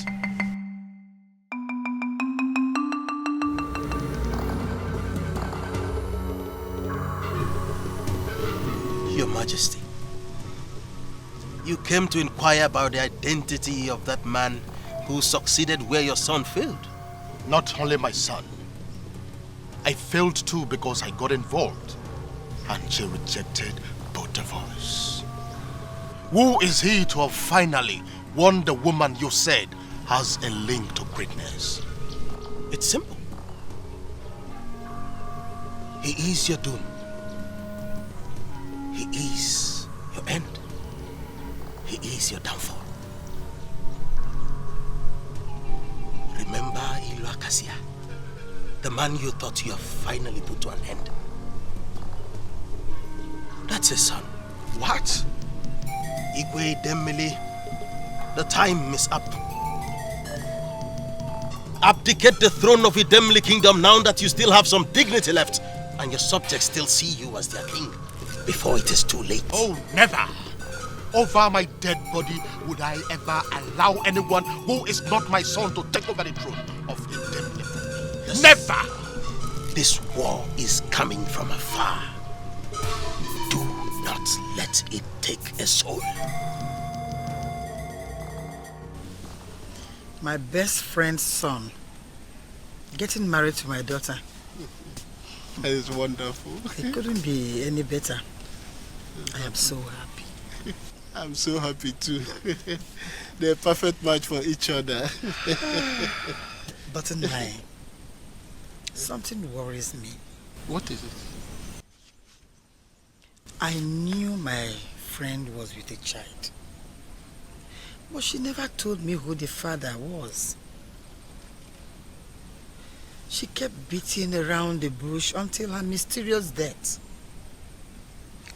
Your Majesty, you came to inquire about the identity of that man who succeeded where your son failed. Not only my son. I failed too because I got involved. And she rejected both of us. Who is he to have finally won the woman you said has a link to greatness? It's simple. He is your doom. He is your end. He is your downfall. Remember Ilu Akasia, the man you thought you have finally put to an end. That's his son. What? Igwe Idemili, the time is up. Abdicate the throne of Idemili kingdom now that you still have some dignity left and your subjects still see you as their king before it is too late. Oh, never! Over my dead body would I ever allow anyone who is not my son to take over the throne of Idemili. Yes. Never! This war is coming from afar. Do not let it take a soul. My best friend's son getting married to my daughter. That is wonderful. It couldn't be any better. I am so happy. I'm so happy too. They're a perfect match for each other. But something worries me. What is it? I knew my friend was with a child, but she never told me who the father was. She kept beating around the bush until her mysterious death.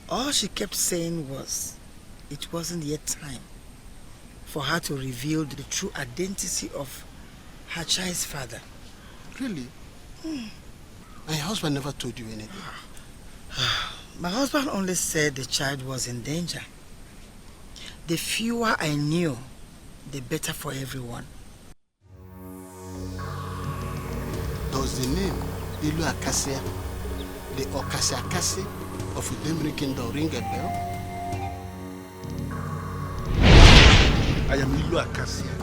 All she kept saying was, it wasn't yet time for her to reveal the true identity of her child's father. Really? My husband never told you anything. My husband only said the child was in danger. The fewer I knew, the better for everyone. Does the name Ilu Akasia, the Okasiakasi of Idemili Kingdom, ring a bell? I am Ilu Akasia,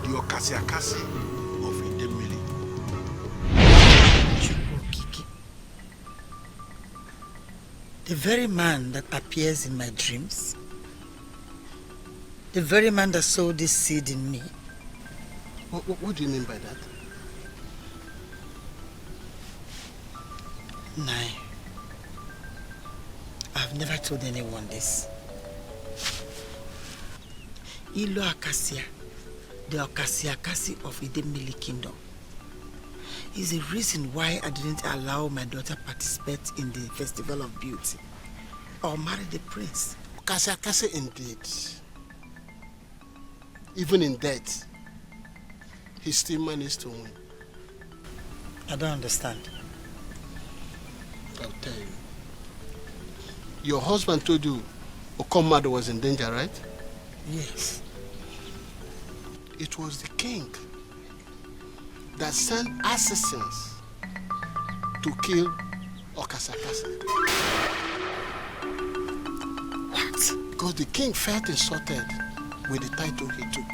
the Okasiakasi of Idemili. The very man that appears in my dreams, the very man that sowed this seed in me. What do you mean by that? Nai, I've never told anyone this. Ilu Akasia, the Okasiakasi of Idemili Kingdom, is the reason why I didn't allow my daughter participate in the Festival of Beauty or marry the prince. Okasiakasi indeed. even in death, he still managed to win. I don't understand. I'll tell you. Your husband told you Okonkwo was in danger, right? Yes. It was the king that sent assassins to kill Okasakasa. What? Because the king felt insulted with the title he took.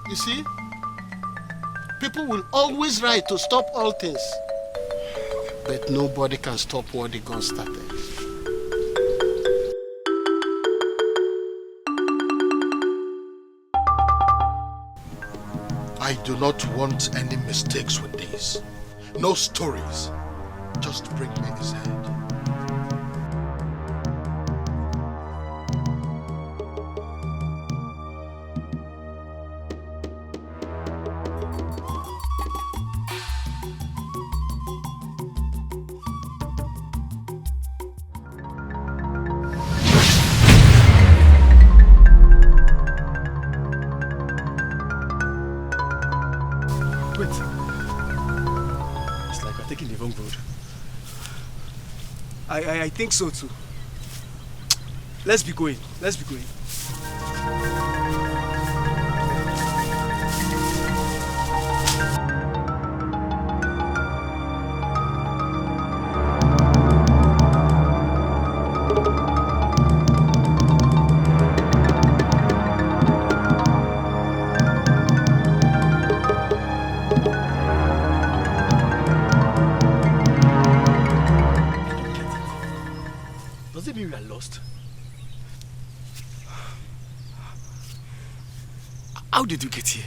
You see, people will always try to stop all things, but nobody can stop what the God started. I do not want any mistakes with these. No stories. Just bring me his head. I think so too. Let's be going. Let's be going. How did you get here?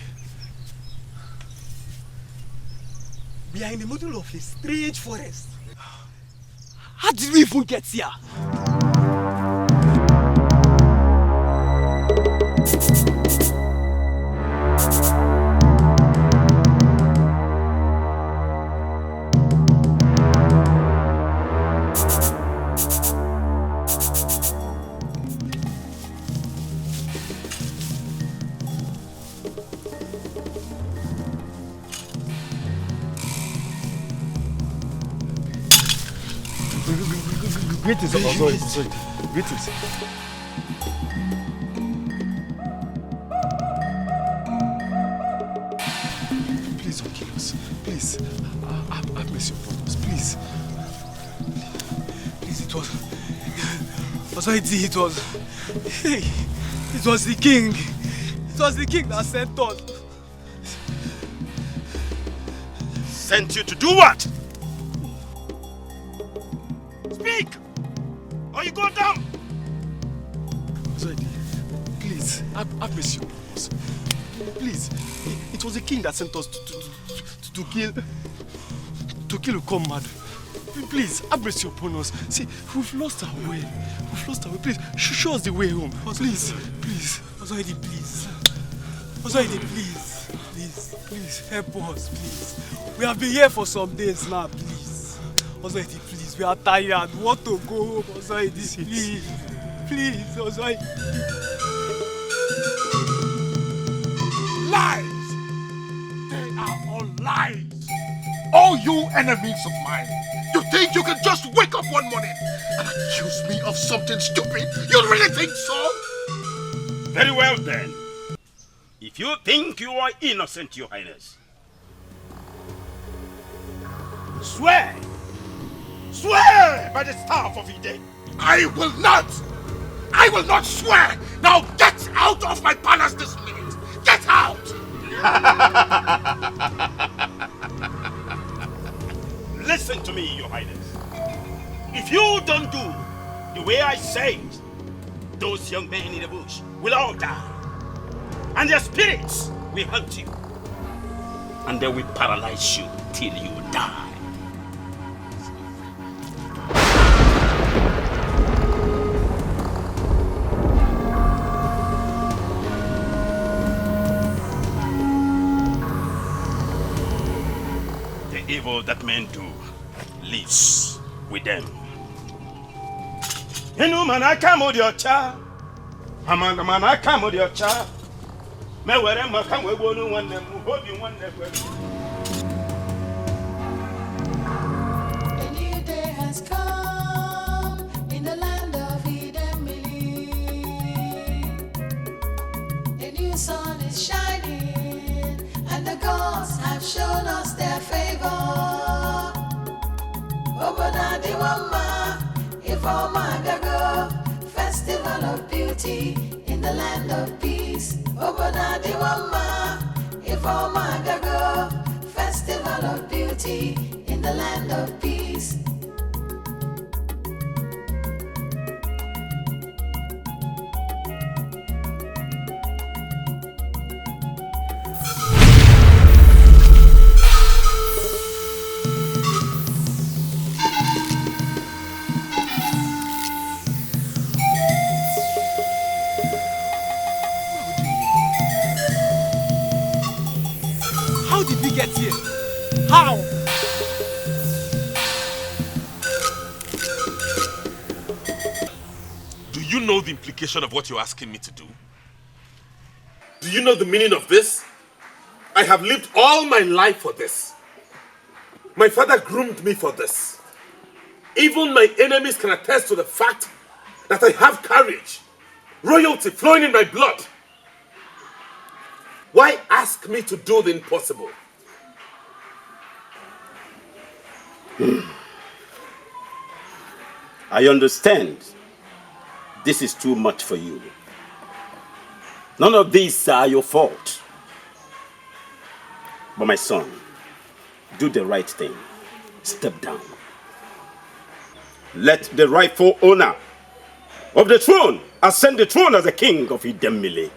We are in the middle of a strange forest. How did we even get here? Greetings, sorry. Greetings. Please don't kill us. Please. Have mercy upon us. Please. Please, it was... It was the king. It was the king that sent us. Sent you to do what? Speak! Or you go down! Zoidi, please, have mercy upon us. Please, it was the king that sent us to kill Okonkwo. Please, have mercy upon us. See, we've lost our way. Please, show us the way home. Please. Zoidi, please. Zoidi, please, help us, please. We have been here for some days now, please. Ozoidi, please, we are tired. We want to go home, Ozoidi, please, Ozoidi. Lies! They are all lies! All you enemies of mine, you think you can just wake up one morning and accuse me of something stupid? You really think so? Very well then. If you think you are innocent, Your Highness, swear! Swear by the staff of Ide! I will not! I will not swear! Now get out of my palace this minute! Get out! Listen to me, Your Highness. If you don't do the way I say it, those young men in the bush will all die. And their spirits will haunt you. And they will paralyze you till you die. The evil that men do lives with them. Inu manaka mo di ocha. Amanda manaka mo di ocha. Me were maka we bonu nwanne mu obi nwanne kwe. A new day has come in the land of Idemili. A new sun is shining, and the gods have shown us their favor. Oboda Diwama, Ifoma Gago, festival of beauty in the land of peace. Oboda Diwama, Ifoma Gago, festival of beauty in the land of peace. How did we get here? How? Do you know the implication of what you're asking me to do? Do you know the meaning of this? I have lived all my life for this. My father groomed me for this. Even my enemies can attest to the fact that I have courage, royalty flowing in my blood. Why ask me to do the impossible? I understand. This is too much for you. None of these are your fault. But my son, do the right thing. Step down. Let the rightful owner of the throne ascend the throne as a king of Idemili.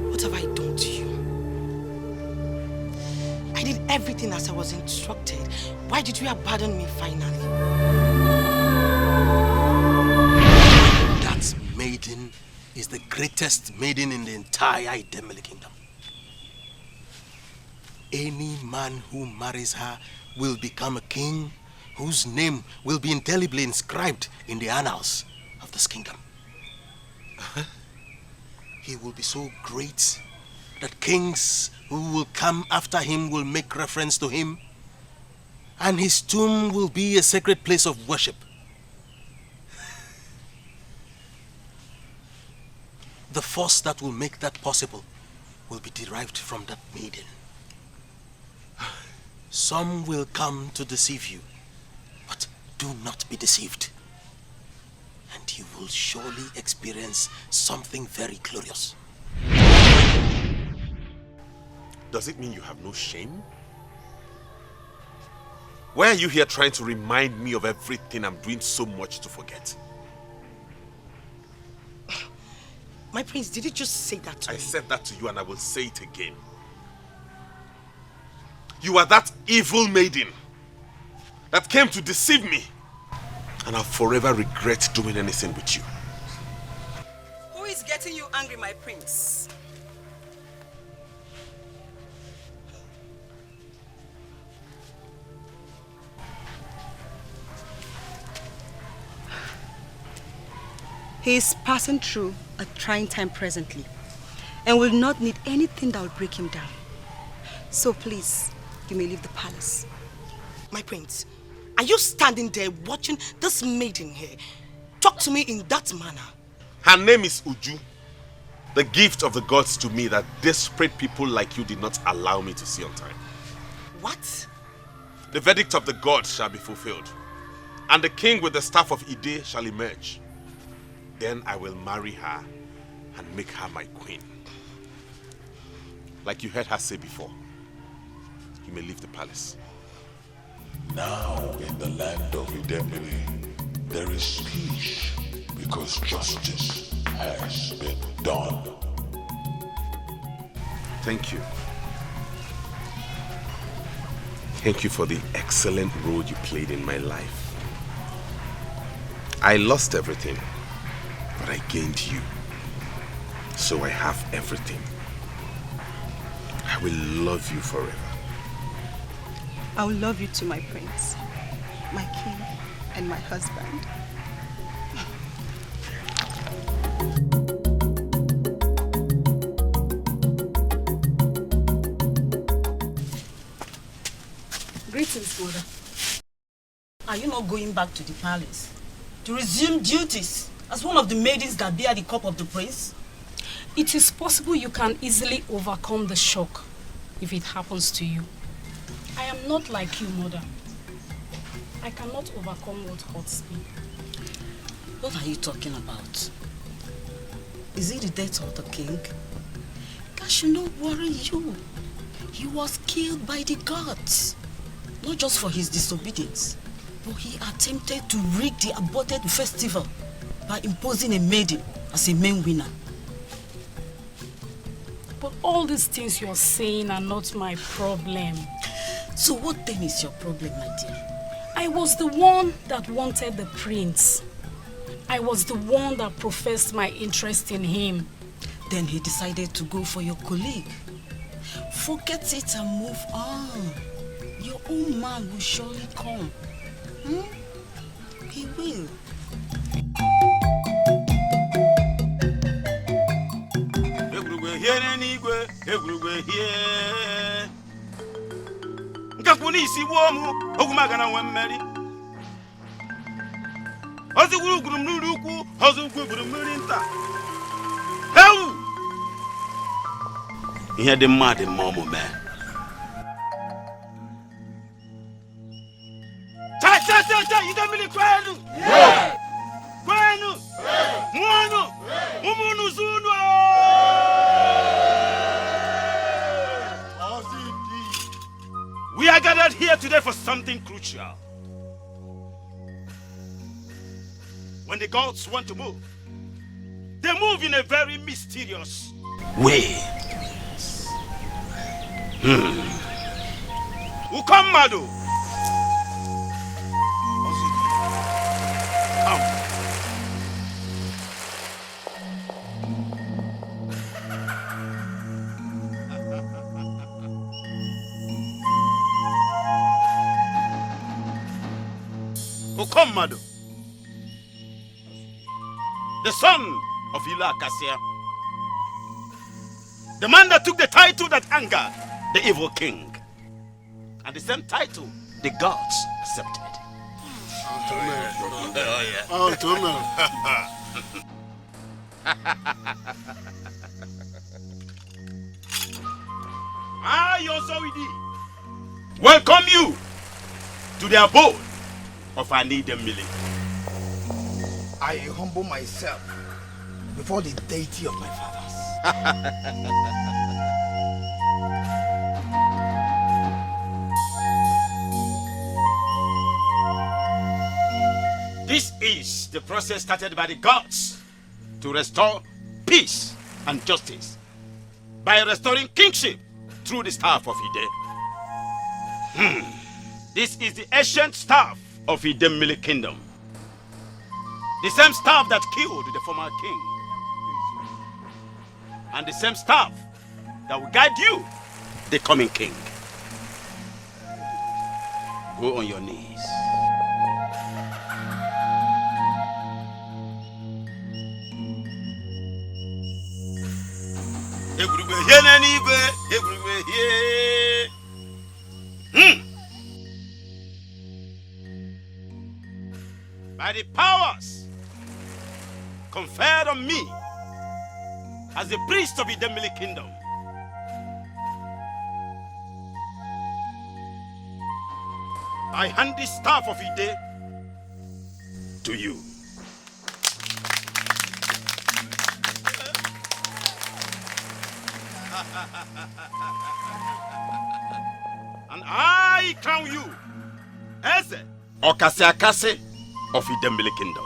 What have I done to you? I did everything as I was instructed. Why did you abandon me finally? That maiden is the greatest maiden in the entire Idemili kingdom. Any man who marries her will become a king whose name will be indelibly inscribed in the annals of this kingdom. He will be so great that kings who will come after him will make reference to him, and his tomb will be a sacred place of worship. The force that will make that possible will be derived from that maiden. Some will come to deceive you, but do not be deceived. And you will surely experience something very glorious. Does it mean you have no shame? Why are you here trying to remind me of everything I'm doing so much to forget? My prince, did you just say that to me? I said that to you and I will say it again. You are that evil maiden that came to deceive me. And I'll forever regret doing anything with you. Who is getting you angry, my prince? He is passing through a trying time presently and will not need anything that will break him down. So please, you may leave the palace. My prince, are you standing there watching this maiden here talk to me in that manner? Her name is Uju. The gift of the gods to me that desperate people like you did not allow me to see on time. What? The verdict of the gods shall be fulfilled, and the king with the staff of Ide shall emerge. Then I will marry her and make her my queen. Like you heard her say before, you may leave the palace. Now in the land of Idemili, there is peace because justice has been done. Thank you. Thank you for the excellent role you played in my life. I lost everything, but I gained you. So I have everything. I will love you forever. I will love you too, my prince, my king, and my husband. Greetings, mother. Are you not going back to the palace to resume duties as one of the maidens that bear the cup of the prince? It is possible you can easily overcome the shock if it happens to you. I am not like you, mother. I cannot overcome what hurts me. What are you talking about? Is it the death of the king? That should not worry you. He was killed by the gods. Not just for his disobedience, but he attempted to rig the aborted festival by imposing a maiden as a main winner. But all these things you're saying are not my problem. So what then is your problem, my dear? I was the one that wanted the prince. I was the one that professed my interest in him. Then he decided to go for your colleague. Forget it and move on. Your own man will surely come. He will. Here the mad mama man. Cha, you don't really kwenu. Kwenu. Mwono. Umunu zunu. We are gathered here today for something crucial. When the gods want to move, they move in a very mysterious way. Ukamado. Ukamado, the son of Ila Kasia, the man that took the title that angered the evil king, and the same title the gods accepted. I also welcome you to the abode of Idemili. I humble myself before the deity of my fathers. This is the process started by the gods to restore peace and justice by restoring kingship through the staff of Ide. This is the ancient staff of Idemili kingdom. The same staff that killed the former king. And the same staff that will guide you, the coming king. Go on your knees. By the powers conferred on me as the priest of the Idemili kingdom, I hand the staff of Ide to you. And I crown you as Okase Akase of Idembele Kingdom.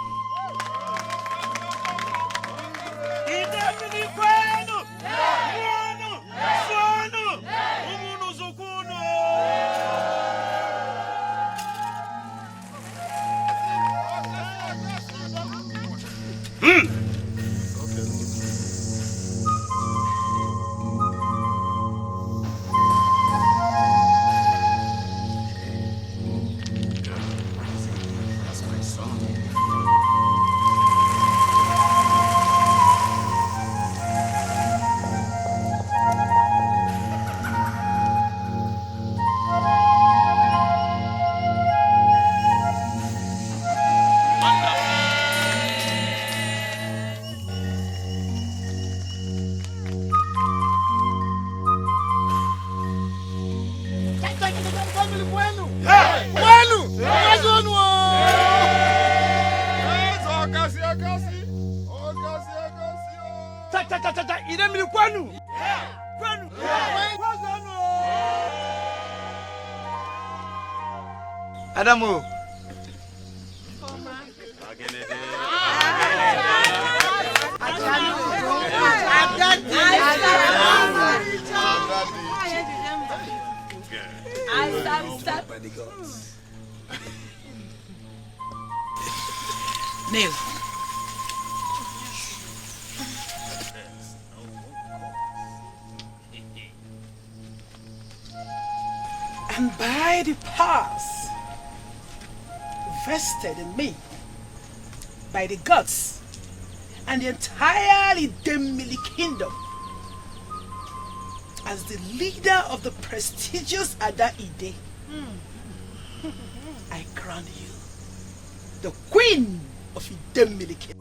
Adamu. Neil. And by the powers vested in me by the gods and the entire Idembele Kingdom, as the leader of the prestigious Ada Ide, I crown you the Queen of Idembele Kingdom.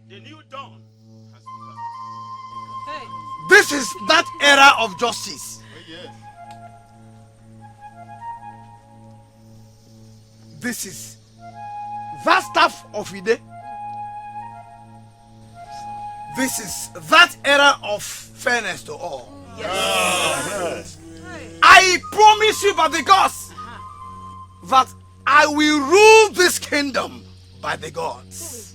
The new dawn has begun. This is that era of justice. This is that staff of Ide. This is that era of fairness to all. Yes. I promise you by the gods that I will rule this kingdom by the gods.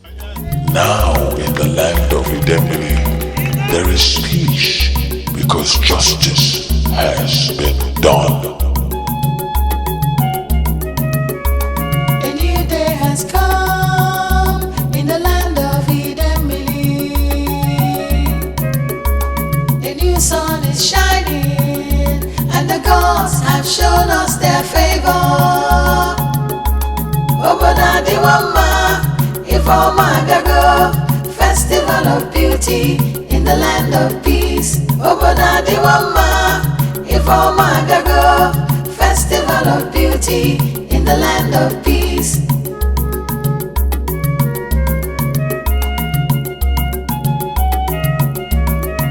Now in the land of Idembele, there is peace because justice has been done. A new day has come in the land of Idembele. A new sun is shining and the gods have shown us their favor. Oboda Diwama, Ifeoma Gago, festival of beauty in the land of peace. Oboda Diwama, Ifeoma Gago, festival of beauty in the land of peace.